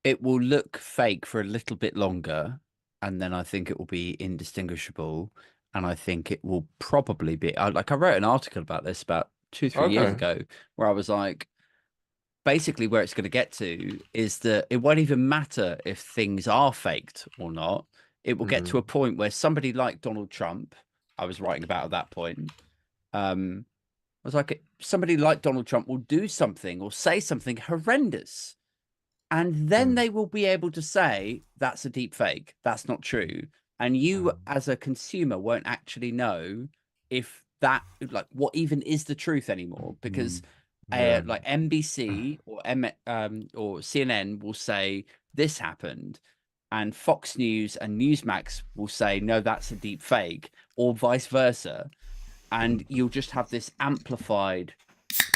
It will look fake for a little bit longer, and then I think it will be indistinguishable. And I think it will probably be I wrote an article about this about 2-3 years ago, where I was like, basically where it's going to get to is that it won't even matter if things are faked or not. It will get to a point where somebody like Donald Trump, I was writing about at that point, I was like, somebody like Donald Trump will do something or say something horrendous, and then they will be able to say that's a deep fake, that's not true. And you as a consumer won't actually know if that, like, what even is the truth anymore, because like NBC or CNN will say this happened, and Fox News and Newsmax will say, no, that's a deep fake, or vice versa. And you'll just have this amplified,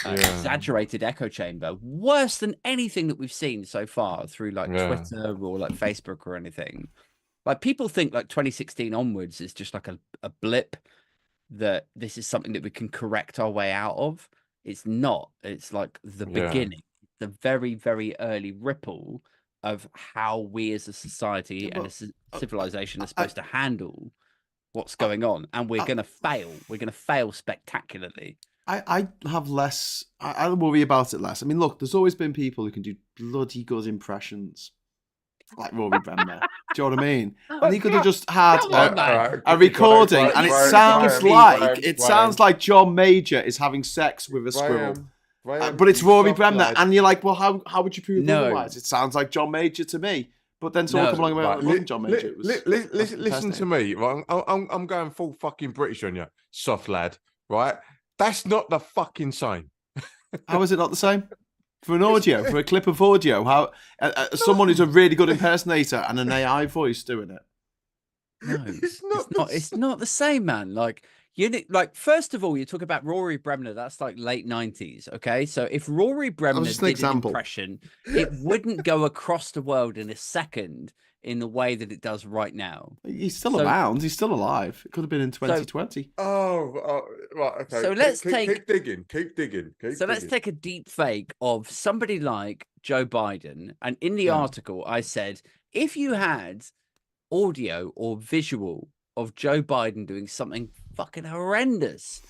exaggerated echo chamber, worse than anything that we've seen so far through like Twitter or like Facebook or anything. Like, people think like 2016 onwards is just like a blip, that this is something that we can correct our way out of. It's not. It's like the beginning, the very, very early ripple of how we as a society and a civilization are supposed to handle what's going on. And we're going to fail. We're going to fail spectacularly. I have less, I worry about it less. I mean, look, there's always been people who can do bloody good impressions, like Rory Bremner. Do you know what I mean? And he could have just had a recording, and it sounds like John Major is having sex with a squirrel. But it's Rory Bremner, and you're like, well, how would you prove otherwise? It sounds like John Major to me. But then someone come along and went, John Major. Listen to me, right? I'm going full fucking British on you, soft lad, right? That's not the fucking same. How is it not the same? For an audio, for a clip of audio, how someone who's a really good impersonator and an AI voice doing it? No, it's not the same, man. Like, Like, first of all, you talk about Rory Bremner. That's like late 90s. Okay. So if Rory Bremner just an did example. an impression, it wouldn't go across the world in a second in the way that it does right now. He's still around. He's still alive. It could have been in 2020. Right. Okay. So let's keep digging. Keep digging. Let's take a deep fake of somebody like Joe Biden. And in the article, I said, if you had audio or visual of Joe Biden doing something fucking horrendous,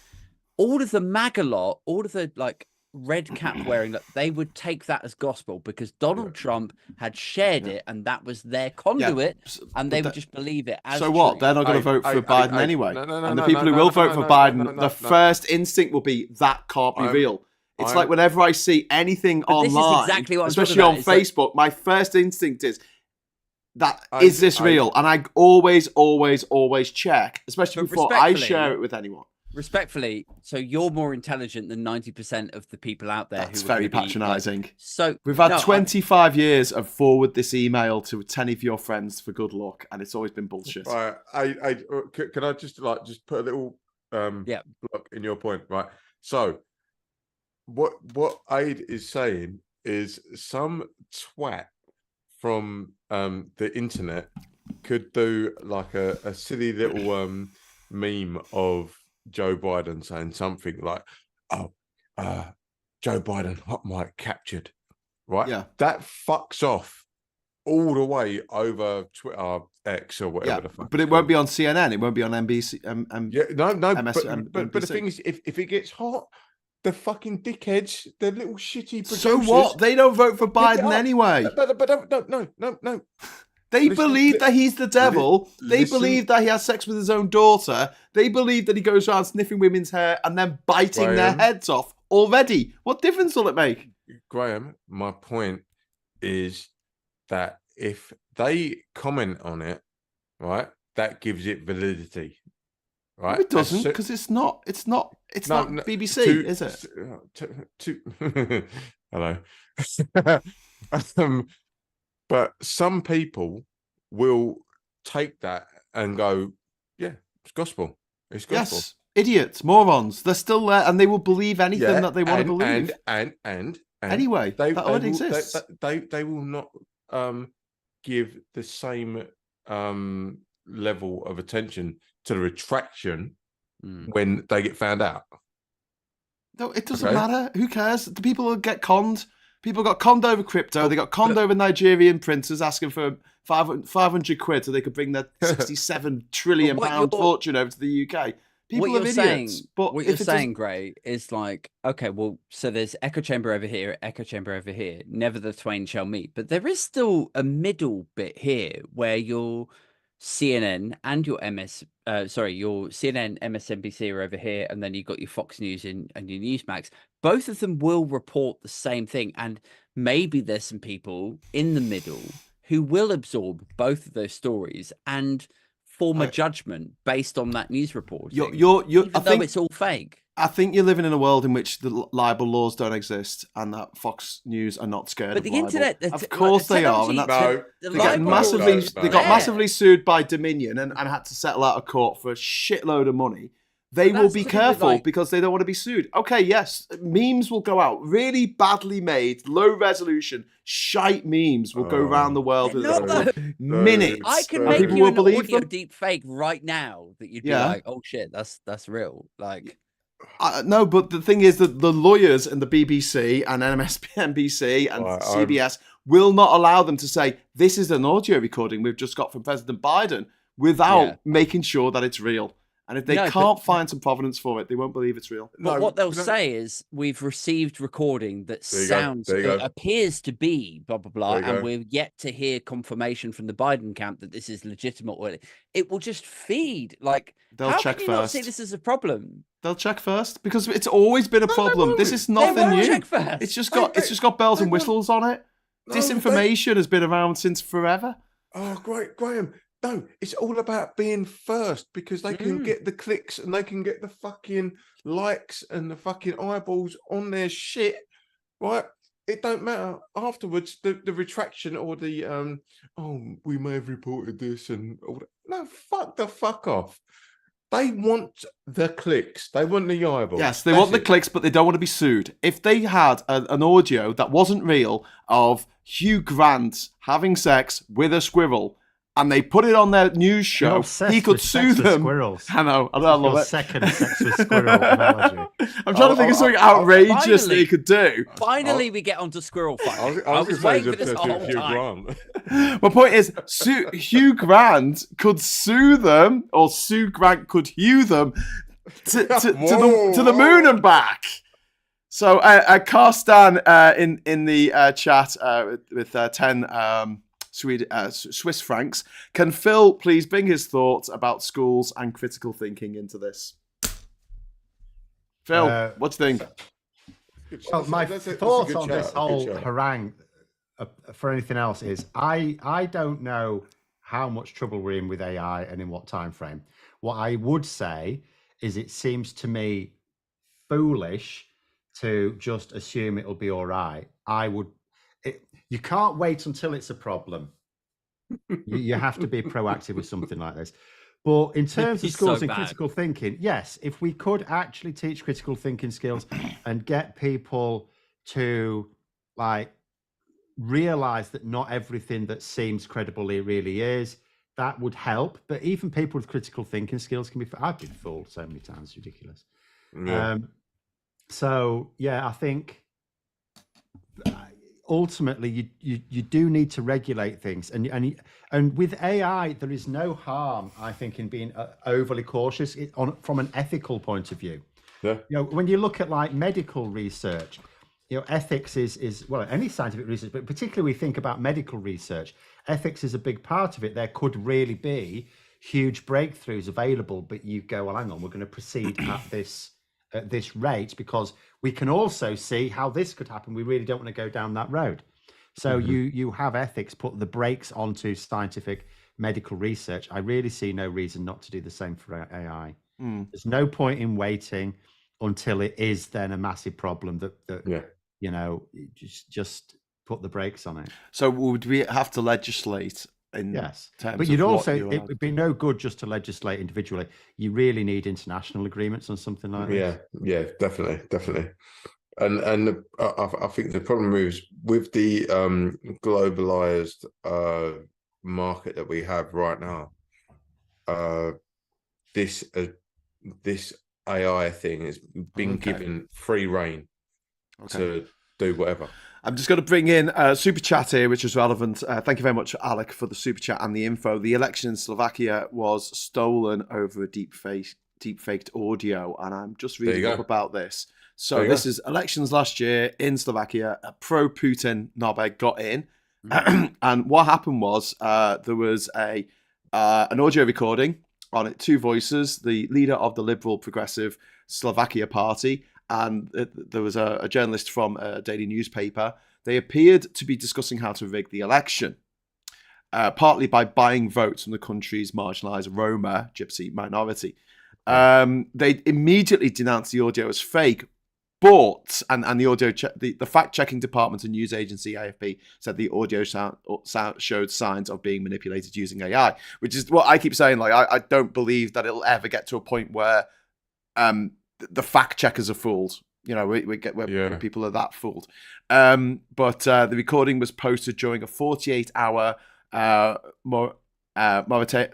all of the MAGA lot, all of the like red cap wearing, they would take that as gospel because Donald Trump had shared it and that was their conduit, and they would just believe it as so what? true. They're not going to vote for Biden anyway. And the people who will vote for Biden, the first instinct will be that can't be real. It's like whenever I see anything online, exactly what especially on Facebook, my first instinct is, is this real? And I always check, especially before I share it with anyone. Respectfully, so you're more intelligent than 90% of the people out there. That's very patronising. Like, so we've had 25 years of forward this email to 10 of your friends for good luck, and it's always been bullshit. Right. Can I just put a little block in your point, right? So what Aid is saying is some twat from the internet could do like a silly little meme of Joe Biden saying something like, Joe Biden hot mic captured, right? Yeah. That fucks off all the way over Twitter, X, or whatever the fuck. But it won't be on CNN. It won't be on NBC. But the thing is, if it gets hot, the fucking dickheads, the little shitty producers. So what? They don't vote for Biden anyway. But no. They believe that he's the devil. They believe that he has sex with his own daughter. They believe that he goes around sniffing women's hair and then biting their heads off already. What difference will it make? Graham, my point is that if they comment on it, right, that gives it validity. Right? No, it doesn't, because it's not BBC, is it? Hello. But some people will take that and go, yeah, it's gospel. It's gospel. Yes, idiots, morons. They're still there, and they will believe anything that they want to believe. And anyway, that already exists. They will not give the same level of attention to the retraction when they get found out. No, it doesn't matter. Who cares? The people will get conned. People got conned over crypto. They got conned over Nigerian printers asking for 500 quid so they could bring their 67 trillion pound fortune over to the UK. People are idiots. But what you're saying, Gray, is like, okay, well, so there's echo chamber over here, echo chamber over here. Never the twain shall meet. But there is still a middle bit here where your CNN and your your CNN, MSNBC are over here, and then you got your Fox News and your Newsmax. Both of them will report the same thing, and maybe there's some people in the middle who will absorb both of those stories and form a judgment based on that news report. Even though it's all fake. I think you're living in a world in which the libel laws don't exist and that Fox News are not scared of the libel. internet, of course they are. And that's they got massively sued by Dominion and had to settle out of court for a shitload of money. They will be careful because they don't want to be sued. Okay, yes, memes will go out. Really badly made, low resolution, shite memes will go around the world in minutes. I can make you an audio deep fake right now that you'd be like, oh shit, that's real. Like... no, but the thing is that the lawyers and the BBC and MSNBC and CBS will not allow them to say, this is an audio recording we've just got from President Biden without making sure that it's real. And if they can't find some provenance for it, they won't believe it's real. But what they'll say is, we've received recording that appears to be blah, blah, blah, and we're yet to hear confirmation from the Biden camp that this is legitimate. It will just feed. Like, they'll check can you first. not see this as a problem? They'll check first because it's always been a problem. This is nothing new. Check first. It's just got bells and whistles on it. Disinformation has been around since forever. Oh, great, Graham. No, it's all about being first because they can get the clicks and they can get the fucking likes and the fucking eyeballs on their shit, right? It don't matter afterwards, the retraction or the we may have reported this and all that. No, fuck off. They want the clicks. They want the eyeballs. Yes, they That's want the it. clicks, but they don't want to be sued. If they had an audio that wasn't real of Hugh Grant having sex with a squirrel, and they put it on their news You're show, obsessed he could with sue sex with them. squirrels. I know, I Your love it. second sex with squirrel analogy. I'm trying to think of something outrageous that finally. he could do. Finally, we get onto squirrel fight. I was waiting going for this to the say whole Hugh time. Grant. My point is, Hugh Grant could sue them, or Sue Grant could hew them to the moon and back. So, Carstan in the chat with 10 Swiss francs, can Phil please bring his thoughts about schools and critical thinking into this? Phil, what do you think? Well, my thoughts on this whole harangue for anything else is I don't know how much trouble we're in with AI and in what time frame. What I would say is it seems to me foolish to just assume it'll be all right. You can't wait until it's a problem. You have to be proactive with something like this. But in terms of He's schools so and bad. critical thinking, yes, if we could actually teach critical thinking skills and get people to like realize that not everything that seems credible it really is, that would help. But even people with critical thinking skills can be. I've been fooled so many times, it's ridiculous. Yeah. So yeah, I think ultimately you do need to regulate things, and with AI there is no harm, I think, in being overly cautious from an ethical point of view. Yeah. You know, when you look at like medical research, you know, ethics is well, any scientific research, but particularly we think about medical research, ethics is a big part of it. There could really be huge breakthroughs available, but you go, well, hang on, we're going to proceed at this rate because we can also see how this could happen. We really don't want to go down that road. So you have ethics put the brakes onto scientific medical research. I really see no reason not to do the same for AI. There's no point in waiting until it is then a massive problem that you know, just put the brakes on it. So would we have to legislate in Yes, terms but you'd of also, what you it would be no good just to legislate individually. You really need international agreements on something like this. Yeah, definitely. And I think the problem is with the globalized market that we have right now. This AI thing has been given free reign to do whatever. I'm just going to bring in a super chat here, which is relevant. Thank you very much, Alec, for the super chat and the info. The election in Slovakia was stolen over a deep-faked audio, and I'm just reading up about this. So this is elections last year in Slovakia. A pro-Putin Nobeg got in, and what happened was there was an audio recording on it, two voices, the leader of the Liberal Progressive Slovakia Party, and there was a journalist from a daily newspaper. They appeared to be discussing how to rig the election, partly by buying votes from the country's marginalised Roma gypsy minority. They immediately denounced the audio as fake, but and the audio the fact-checking department and news agency AFP said the audio showed signs of being manipulated using AI, which is what I keep saying. Like I don't believe that it'll ever get to a point where the fact checkers are fooled. You know, where people are that fooled. But the recording was posted during a 48-hour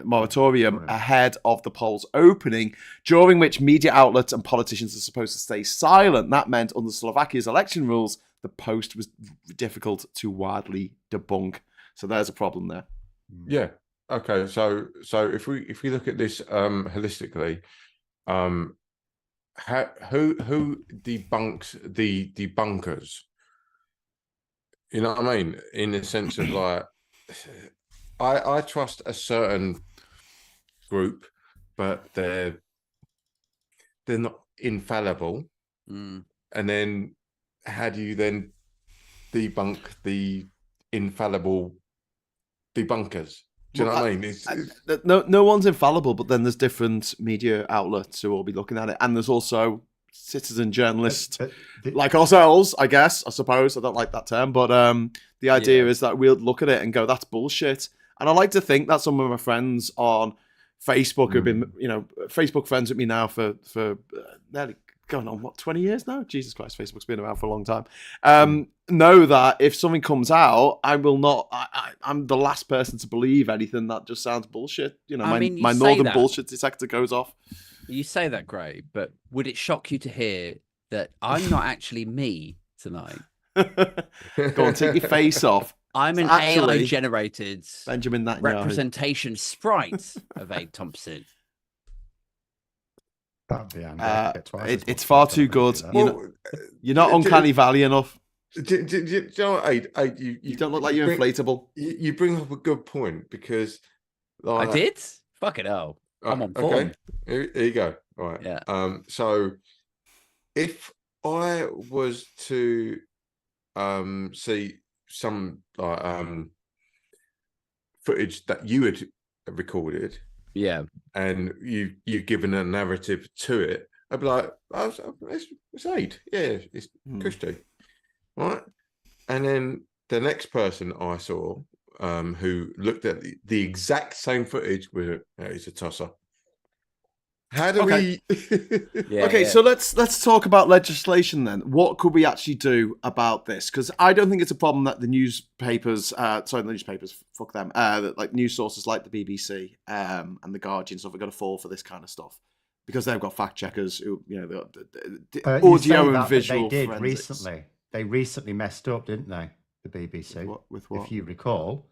moratorium ahead of the polls opening, during which media outlets and politicians are supposed to stay silent. That meant under Slovakia's election rules, the post was difficult to widely debunk. So there's a problem there. Yeah. Okay. So if we look at this holistically, who debunks the debunkers? You know what I mean? In the sense of like, I trust a certain group, but they're not infallible. And then how do you then debunk the infallible debunkers? Do you know what I mean? No one's infallible, but then there's different media outlets who will be looking at it, and there's also citizen journalists like ourselves, I suppose. I don't like that term, but the idea is that we'll look at it and go, "That's bullshit." And I like to think that some of my friends on Facebook have been, Facebook friends with me now for nearly going on 20 years now. Jesus Christ, Facebook's been around for a long time. Know that if something comes out, I will not. I'm the last person to believe anything that just sounds bullshit. My northern bullshit detector goes off. You say that, Gray, but would it shock you to hear that I'm not actually me tonight? Go on, take your face off. I'm an AI-generated Benjamin Netanyahu representation sprite of Abe Thompson. That'd be handy. It's far too good. You're not uncanny valley enough. Do you know what, Aid, you don't look like you're inflatable. You bring up a good point because I did? Fuck it, hell. I'm on form. Okay. Here you go. All right. Yeah. So if I was to see some footage that you had recorded, and you've given a narrative to it, I'd be like, it's Aid, yeah, it's Christy, right? And then the next person I saw, who looked at the exact same footage, it's a tosser. How do we? So let's talk about legislation then. What could we actually do about this? Because I don't think it's a problem that the newspapers, fuck them, like news sources like the BBC and the Guardian stuff are going to fall for this kind of stuff because they've got fact checkers who, the audio and visual. They did forensics. recently. They recently messed up, didn't they? The BBC. With what? If you recall,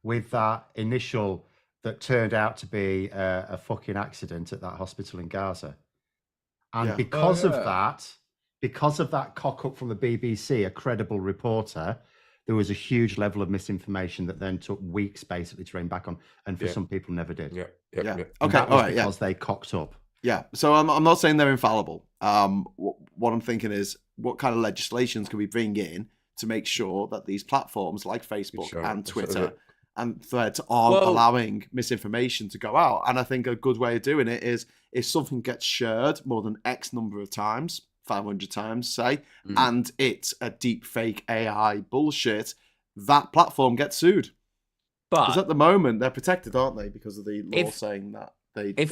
with that initial. That turned out to be a fucking accident at that hospital in Gaza. And because of that cock up from the BBC, a credible reporter, there was a huge level of misinformation that then took weeks basically to train back on. And for some people never did. Okay. All right. Because they cocked up. Yeah. So I'm not saying they're infallible. What I'm thinking is what kind of legislations can we bring in to make sure that these platforms like Facebook and Twitter and Threads aren't allowing misinformation to go out. And I think a good way of doing it is if something gets shared more than X number of times, 500 times, say, and it's a deep fake AI bullshit, that platform gets sued. Because at the moment, they're protected, aren't they? Because of the law saying that.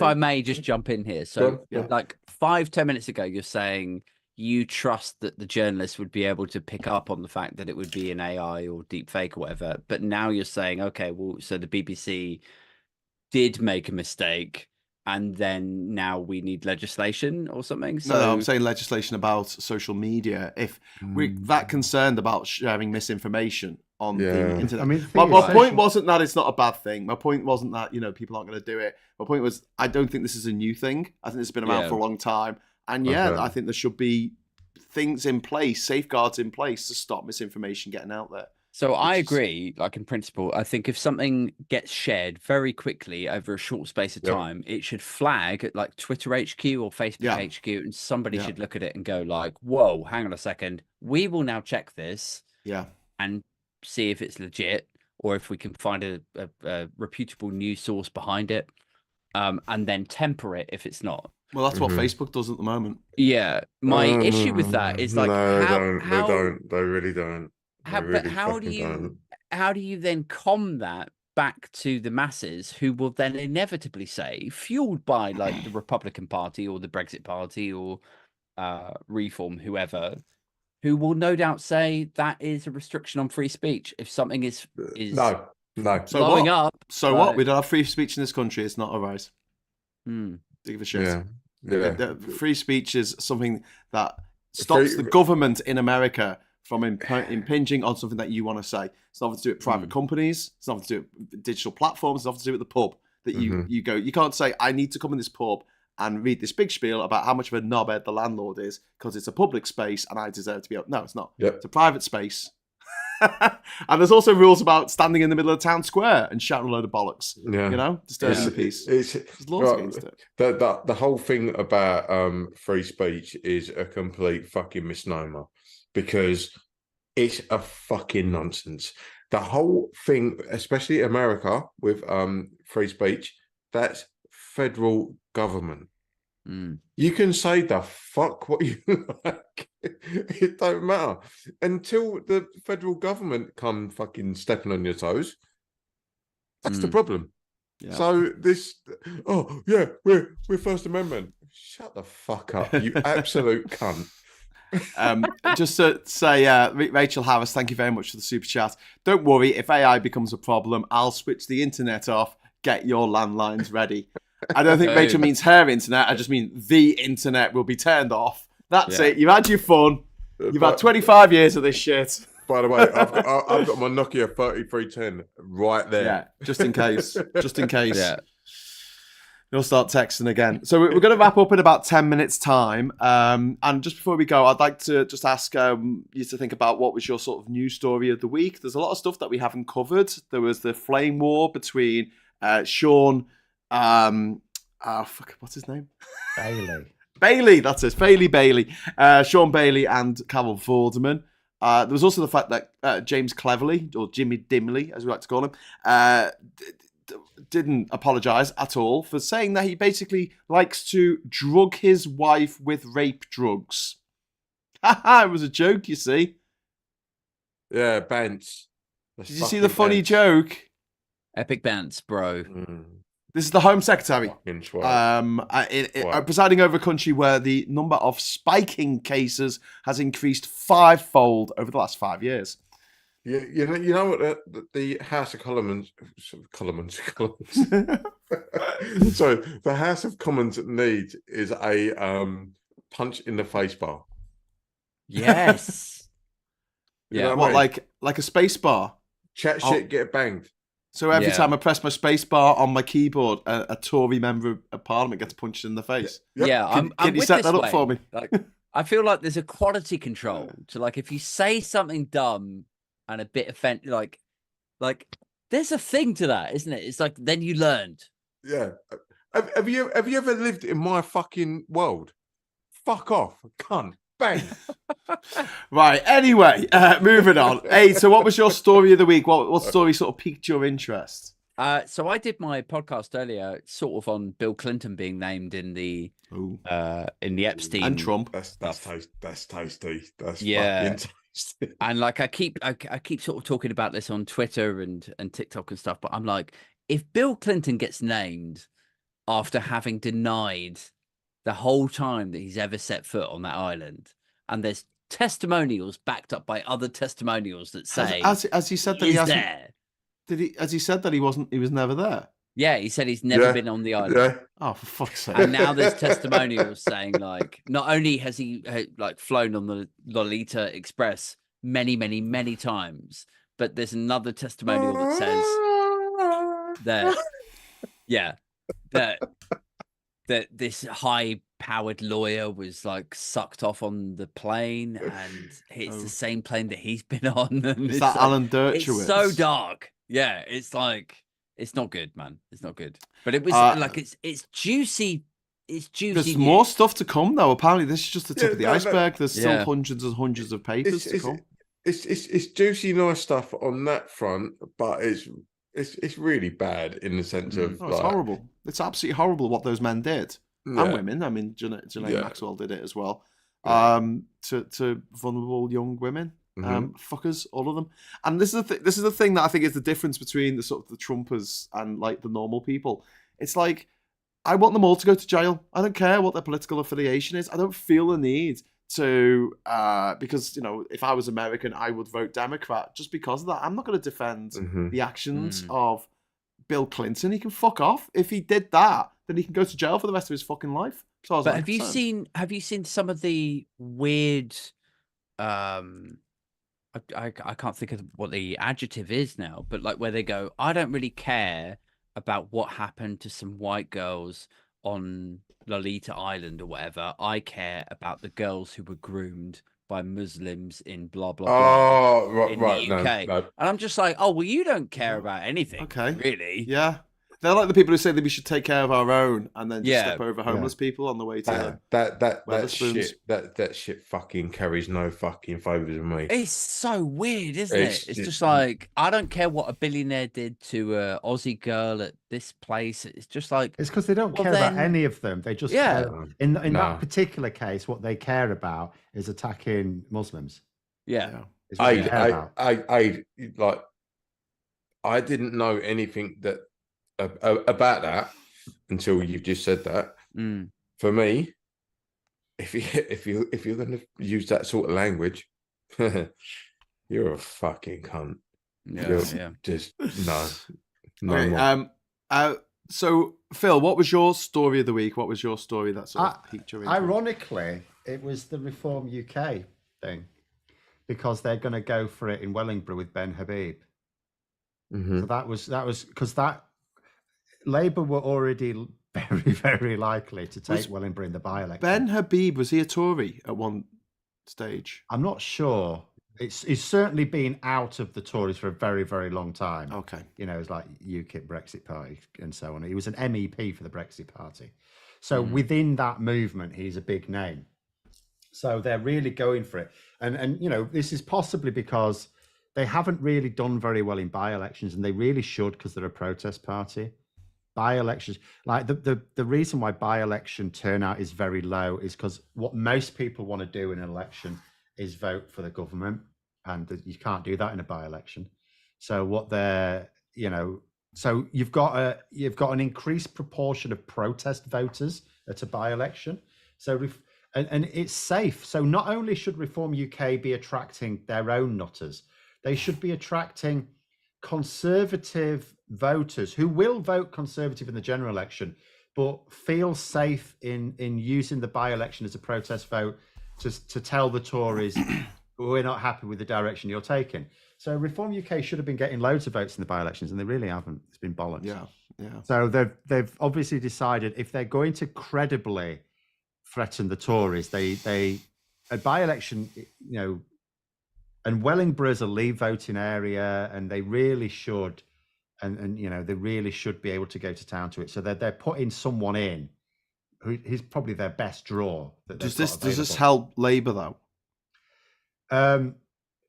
I may just jump in here. So, like 5-10 minutes ago, you're saying you trust that the journalists would be able to pick up on the fact that it would be an AI or deep fake or whatever. But now you're saying, okay, well, so the BBC did make a mistake and then now we need legislation or something. So no, I'm saying legislation about social media. If we're that concerned about sharing misinformation on the internet. I mean, my point wasn't that it's not a bad thing. My point wasn't that, people aren't going to do it. My point was, I don't think this is a new thing. I think it's been around for a long time. And I think there should be things in place, safeguards in place to stop misinformation getting out there. So I agree, like in principle, I think if something gets shared very quickly over a short space of time, it should flag at like Twitter HQ or Facebook HQ, and somebody should look at it and go like, whoa, hang on a second. We will now check this and see if it's legit or if we can find a reputable news source behind it, and then temper it if it's not. Well, that's what Facebook does at the moment. Yeah. My issue with that is like, they don't. They really don't. How do you then com that back to the masses who will then inevitably say, fueled by like the Republican Party or the Brexit Party or Reform, whoever, who will no doubt say that is a restriction on free speech if something is no blowing up. So what? We don't have free speech in this country. It's not a right. Give a shit. Free speech is something that stops the government in America from impinging on something that you want to say. It's nothing to do with private companies. It's nothing to do with digital platforms. It's nothing to do with the pub that you go. You can't say, I need to come in this pub and read this big spiel about how much of a knobhead the landlord is because it's a public space and I deserve to be... No, it's not. It's a private space. And there's also rules about standing in the middle of the town square and shouting a load of bollocks. Disturbing the peace. There's laws against it. The whole thing about free speech is a complete fucking misnomer because it's a fucking nonsense. The whole thing, especially America with free speech, that's federal government. You can say the fuck what you like. It don't matter until the federal government come fucking stepping on your toes. That's the problem. Yeah. So this, oh yeah, we're First Amendment. Shut the fuck up, you absolute cunt. Just to say, Rachel Harris, thank you very much for the super chat. Don't worry, if AI becomes a problem, I'll switch the internet off. Get your landlines ready. I don't think Rachel means her internet. I just mean the internet will be turned off. That's it. You've had your fun. You've had 25 years of this shit. By the way, I've got my Nokia 3310 right there. Yeah, just in case. Just in case. Yeah. You'll start texting again. So we're going to wrap up in about 10 minutes' time. And just before we go, I'd like to just ask you to think about what was your sort of news story of the week. There's a lot of stuff that we haven't covered. There was the flame war between Sean... what's his name? Bailey, that's it. Bailey. Sean Bailey and Carol Vorderman. There was also the fact that James Cleverly, or Jimmy Dimley, as we like to call him, didn't apologise at all for saying that he basically likes to drug his wife with rape drugs. It was a joke, you see. Yeah, Bance. Did you see the funny joke? Epic Bance, bro. This is the Home Secretary presiding over a country where the number of spiking cases has increased 5-fold over the last 5 years. You know what the House of Commons. So the House of Commons needs is a punch in the face bar. Yes. You know What, what I mean? like a space bar? Chat shit, get banged. So every time I press my space bar on my keyboard, a Tory member of Parliament gets punched in the face. Yep. Yeah, Can I'm you with set this that up way. for me? Like, I feel like there's a quality control to, like, if you say something dumb and a bit offensive, like there's a thing to that, isn't it? It's like then you learned. Yeah. Have you ever lived in my fucking world? Fuck off, cunt. Bang. Right. Anyway, moving on. Hey, so what was your story of the week? What story sort of piqued your interest? So I did my podcast earlier, sort of on Bill Clinton being named in the Epstein And Trump. That's tasty. That's Yeah. fucking tasty. And like I keep sort of talking about this on Twitter and TikTok and stuff, but I'm like, if Bill Clinton gets named after having denied the whole time that he's ever set foot on that island, and there's testimonials backed up by other testimonials that say As he said that he he's hasn't, there. has he said that he was never there? Yeah, he said he's never been on the island. Yeah. Oh, for fuck's sake. And now there's testimonials saying, like, not only has he like flown on the Lolita Express many, many, many times, but there's another testimonial that says that this high-powered lawyer was like sucked off on the plane, and it's the same plane that he's been on. And Is that like, Alan Dershowitz? It's so dark. Yeah, it's like it's not good, man. It's not good. But it was like it's juicy. It's juicy. There's news. more stuff to come, though. Apparently, this is just the tip Yeah, of the no, iceberg. There's still Yeah. hundreds and hundreds of papers to come. It's juicy, nice stuff on that front, but it's really bad in the sense of Oh, it's horrible. It's absolutely horrible what those men did. Yeah. And women. I mean, Janae Yeah. Maxwell did it as well. Yeah. To vulnerable young women. Mhm. Fuckers, all of them. And this is the thing that I think is the difference between the sort of the Trumpers and like the normal people. It's like, I want them all to go to jail. I don't care what their political affiliation is. I don't feel the need to because, you know, if I was American, I would vote Democrat just because of that. I'm not going to defend Mhm. the actions of Bill Clinton. He can fuck off. If he did that, then he can go to jail for the rest of his fucking life. So But have you seen some of the weird I can't think of what the adjective is now, but like where they go, I don't really care about what happened to some white girls on Lolita Island or whatever. I care about the girls who were groomed by Muslims in blah blah blah. Oh, right, in right. the UK. No. And I'm just like, oh well, you don't care about anything, Okay. really. Yeah. They're like the people who say that we should take care of our own and then just Yeah. step over homeless people on the way to That Wetherspoons. shit that shit fucking carries no fucking favours with me. It's so weird, isn't It's- it? It's it- just like, I don't care what a billionaire did to a Aussie girl at this place. It's just like, It's because they don't Well, care about then- any of them. They just Yeah. in No. that particular case, what they care about is attacking Muslims. yeah. Is what they care about. I didn't know anything that about that until you've just said that. Mm. For me, if you're going to use that sort of language, you're a fucking cunt. Yeah. Just no Okay, more. So Phil, what was your story of the week? What was your story that sort of piqued your interest? Ironically, it was the Reform UK thing, because they're going to go for it in Wellingborough with Ben Habib. So that was because that Labour were already very, very likely to take Wellingborough in the by-election. Ben Habib, was he a Tory at one stage? I'm not sure. He's certainly been out of the Tories for a very, very long time. Okay. You know, it's like UKIP, Brexit Party, and so on. He was an MEP for the Brexit Party. So within that movement, he's a big name. So they're really going for it. And you know, this is possibly because they haven't really done very well in by-elections, and they really should, because they're a protest party. By-elections, like the reason why by-election turnout is very low is because what most people want to do in an election is vote for the government, and you can't do that in a by-election. So what they're, you know, so you've got an increased proportion of protest voters at a by-election. So and it's safe. So not only should Reform UK be attracting their own nutters, they should be attracting Conservative voters who will vote Conservative in the general election, but feel safe in using the by-election as a protest vote to tell the Tories we're not happy with the direction you're taking. So Reform UK should have been getting loads of votes in the by-elections, and they really haven't. It's been bollocks. Yeah. So they've obviously decided if they're going to credibly threaten the Tories, a by-election, you know, and Wellingborough is a Leave voting area, and they really should, and you know, they really should be able to go to town to it. So they're putting someone in who's probably their best draw. Does this help Labour though?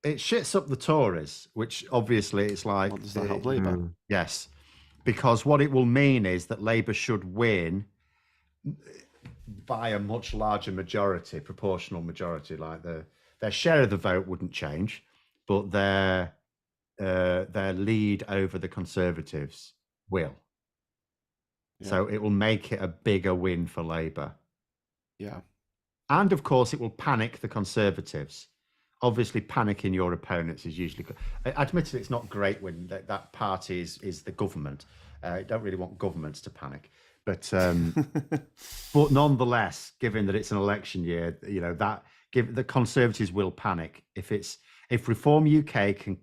It shits up the Tories, which obviously it's like. What does that help Labour? Yes, because what it will mean is that Labour should win by a much larger majority, proportional majority. Like their share of the vote wouldn't change, but their lead over the Conservatives will. Yeah. So it will make it a bigger win for Labour. Yeah. And of course, it will panic the Conservatives. Obviously, panicking your opponents is usually good. Admittedly, it's not great when that party is the government. You don't really want governments to panic. But but nonetheless, given that it's an election year, you know, the Conservatives will panic if Reform UK can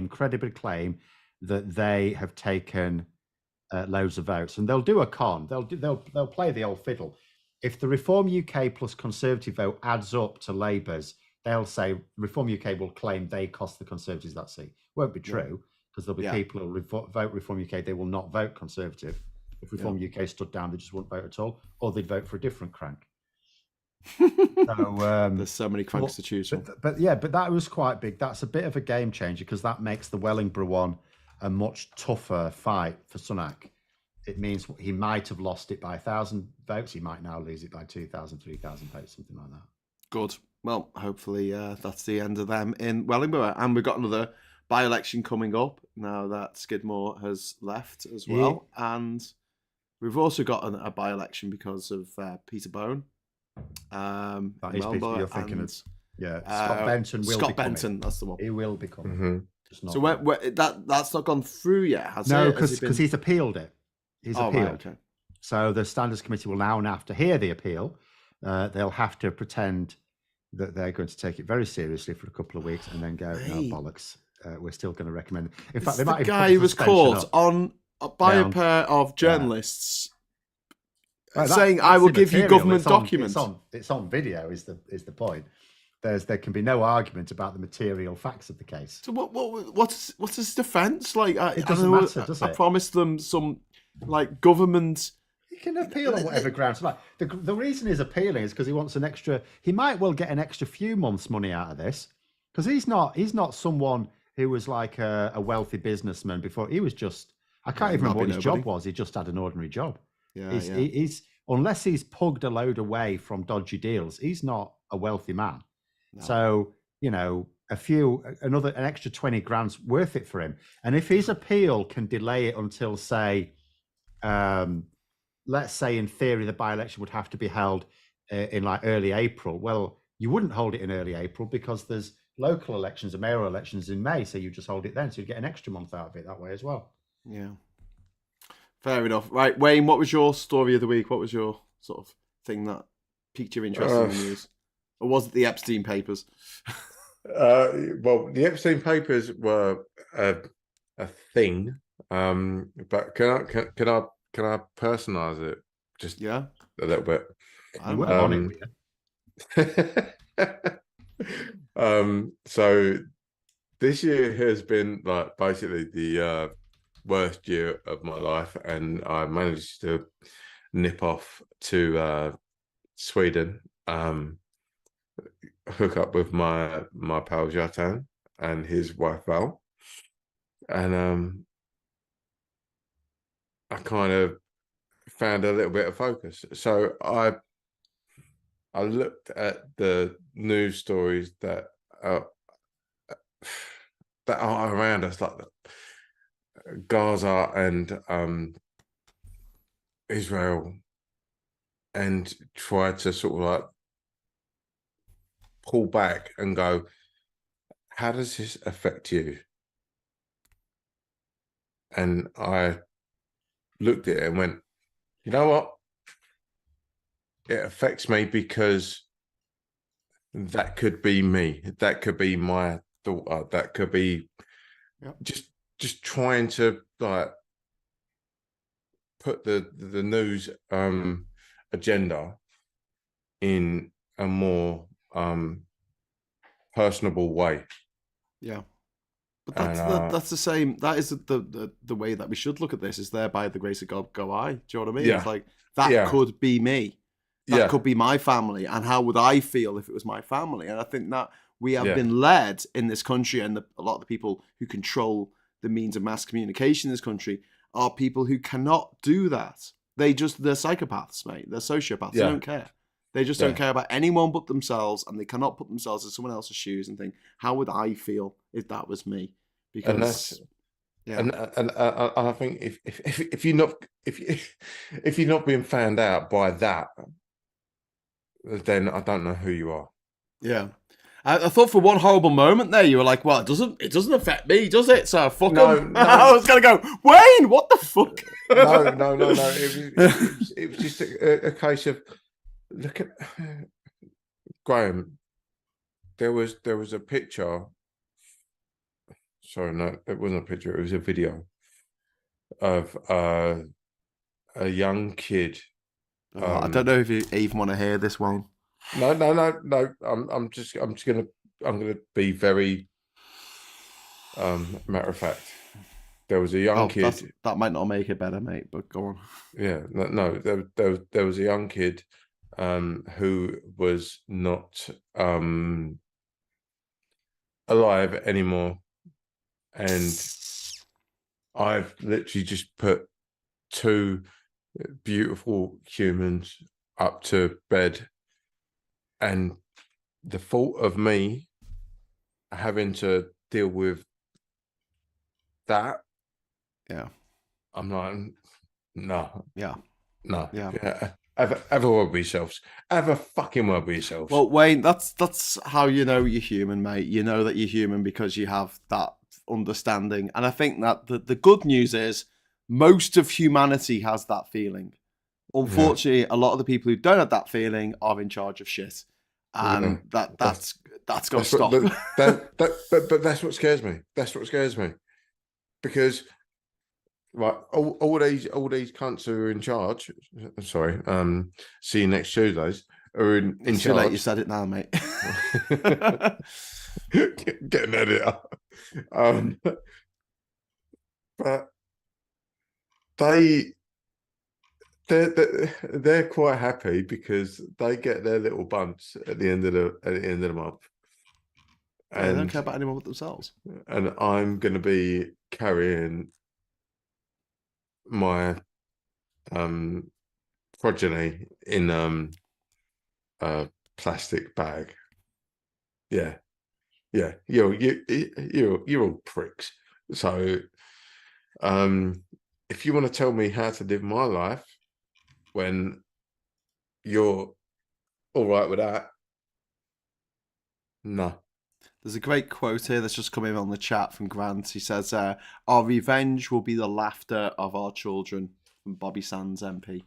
credibly claim that they have taken loads of votes, and they'll do a con. They'll play the old fiddle. If the Reform UK plus Conservative vote adds up to Labour's, they'll say Reform UK will claim they cost the Conservatives that seat. Won't be true, because there'll be people who will vote Reform UK. They will not vote Conservative. If Reform UK stood down, they just wouldn't vote at all, or they'd vote for a different crank. So there's so many cranks to choose from. But that was quite big. That's a bit of a game changer, because that makes the Wellingborough one a much tougher fight for Sunak. It means he might have lost it by 1,000 votes. He might now lose it by 2,000, 3,000 votes, something like that. Good. Well, hopefully that's the end of them in Wellingborough. And we've got another by-election coming up now that Skidmore has left as well. Yeah. And we've also got a by-election because of Peter Bone. That is Peter you're thinking of. Yeah, Scott Benton will Scott Benton, that's the one. He will be coming. Mm-hmm. So that's not gone through yet, has it? No, because he's appealed it. He's appealed. Right, okay. So the Standards Committee will now have to hear the appeal. They'll have to pretend that they're going to take it very seriously for a couple of weeks and then go, no, bollocks. We're still going to recommend it. In fact, they might. The guy who was caught by a pair of journalists saying, "I will give you government documents." It's on video. Is the point? There can be no argument about the material facts of the case. So what's his defence? Like it doesn't matter, does it? I promised them some like government. He can appeal on whatever grounds. Like the reason he's appealing is because he wants an extra. He might well get an extra few months' money out of this, because he's not someone who was like a wealthy businessman before. He was just. I can't even remember what his job was. He just had an ordinary job. He's unless he's pugged a load away from dodgy deals, he's not a wealthy man. No. So, you know, an extra 20 grand's worth it for him. And if his appeal can delay it until, say, let's say in theory the by-election would have to be held in like early April. Well, you wouldn't hold it in early April because there's local elections and mayoral elections in May, so you just hold it then, so you get an extra month out of it that way as well. Yeah. Fair enough. Right, Wayne, what was your story of the week? What was your sort of thing that piqued your interest in the news? Or was it the Epstein papers? Well, the Epstein papers were a thing, but can I personalize it just Yeah, a little bit? You weren't on it, were you? So this year has been like basically the worst year of my life, and I managed to nip off to Sweden, hook up with my pal Jatan and his wife Val, and I kind of found a little bit of focus. So I looked at the news stories that are around us, like Gaza and Israel, and try to sort of like pull back and go, how does this affect you? And I looked at it and went, you know what? It affects me because that could be me. That could be my daughter. That could be just trying to like put the news agenda in a more personable way. Yeah. But that's the same. That is the way that we should look at this. Is there by the grace of God go I? Do you know what I mean? Yeah. It's like that could be me. That could be my family. And how would I feel if it was my family? And I think that we have been led in this country, and a lot of the people who control the means of mass communication in this country are people who cannot do that. They're psychopaths, mate. They're sociopaths. They don't care. They just don't care about anyone but themselves, and they cannot put themselves in someone else's shoes and think, how would I feel if that was me? Because and I think if you're not being found out by that, then I don't know who you are. Yeah. I thought for one horrible moment there, you were like, well, it doesn't affect me, does it? So fuck him. No. I was going to go, Wayne, what the fuck? No. It was just a case of, look at Graham. There was a picture. Sorry, no, it wasn't a picture. It was a video of a young kid. I don't know if you even want to hear this one. No. I'm gonna be very matter of fact. There was a young kid. That might not make it better, mate. But go on. Yeah, no. There was a young kid who was not alive anymore, and I've literally just put two beautiful humans up to bed, and the thought of me having to deal with that, I'm like, no. Have a word with yourselves. Have a fucking word with yourselves. Well, Wayne, that's how you know you're human, mate. You know that you're human because you have that understanding. And I think that the good news is most of humanity has that feeling. Unfortunately, a lot of the people who don't have that feeling are in charge of shit. And that's got to stop. But that's what scares me. That's what scares me. Because right, all these cunts who are in charge. Sorry, see you next Tuesdays. Are in charge. Too late, you said it now, mate. Get an editor. But they're quite happy because they get their little bumps at the end of the month. And they don't care about anyone but themselves. And I'm going to be carrying my progeny in a plastic bag. Yeah. You're all pricks. So if you want to tell me how to live my life when you're all right with that, no. There's a great quote here that's just come in on the chat from Grant. He says, "Our revenge will be the laughter of our children." From Bobby Sands MP.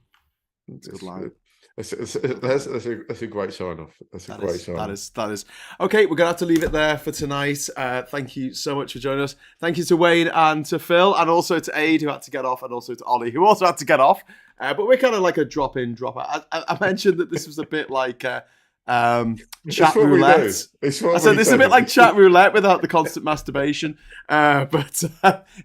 That's a good line. That's a great sign off. That's a great sign off. That is. Okay, we're going to have to leave it there for tonight. Thank you so much for joining us. Thank you to Wayne and to Phil, and also to Aid, who had to get off, and also to Ollie, who also had to get off. But we're kind of like a drop in, drop out. I mentioned that this was a bit like chat roulette. I said this is a bit like chat roulette without the constant masturbation. But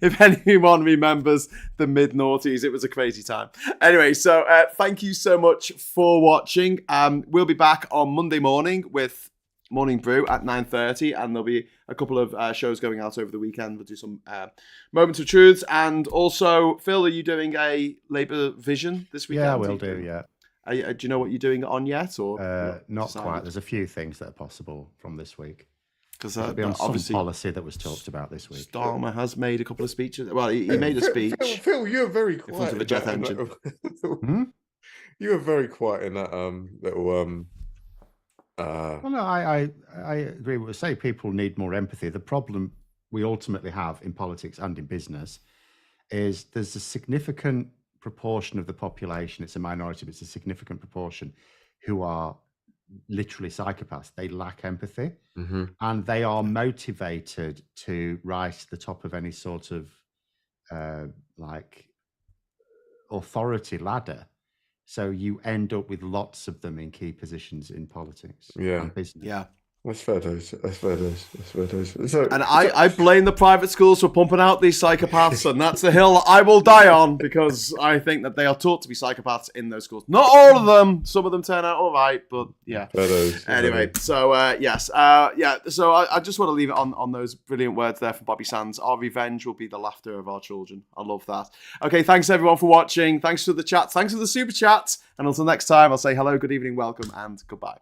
if anyone remembers the mid-noughties, it was a crazy time. Anyway, so thank you so much for watching. We'll be back on Monday morning with Morning Brew at 9:30, and there'll be a couple of shows going out over the weekend. We'll do some Moments of Truths, and also, Phil, are you doing a Labour Vision this weekend? Yeah, I will do, yeah. Do you know what you're doing on yet, or not quite? There's a few things that are possible from this week. Because there'll be on some policy that was talked about this week. Starmer has made a couple of speeches. Well, he made a speech. Phil, you're very quiet in front of a jet engine. You were very quiet in that little. Well, no, I agree with what you say. People need more empathy. The problem we ultimately have in politics and in business is there's a significant proportion of the population, it's a minority, but it's a significant proportion, who are literally psychopaths. They lack empathy, and they are motivated to rise to the top of any sort of like authority ladder. So you end up with lots of them in key positions in politics and business. Yeah. That's fair dues. And I blame the private schools for pumping out these psychopaths, and that's the hill I will die on, because I think that they are taught to be psychopaths in those schools. Not all of them. Some of them turn out all right, but yeah. Anyway, so yes. So I just want to leave it on those brilliant words there from Bobby Sands. Our revenge will be the laughter of our children. I love that. Okay, thanks everyone for watching. Thanks for the chats. Thanks for the super chats. And until next time, I'll say hello, good evening, welcome, and goodbye.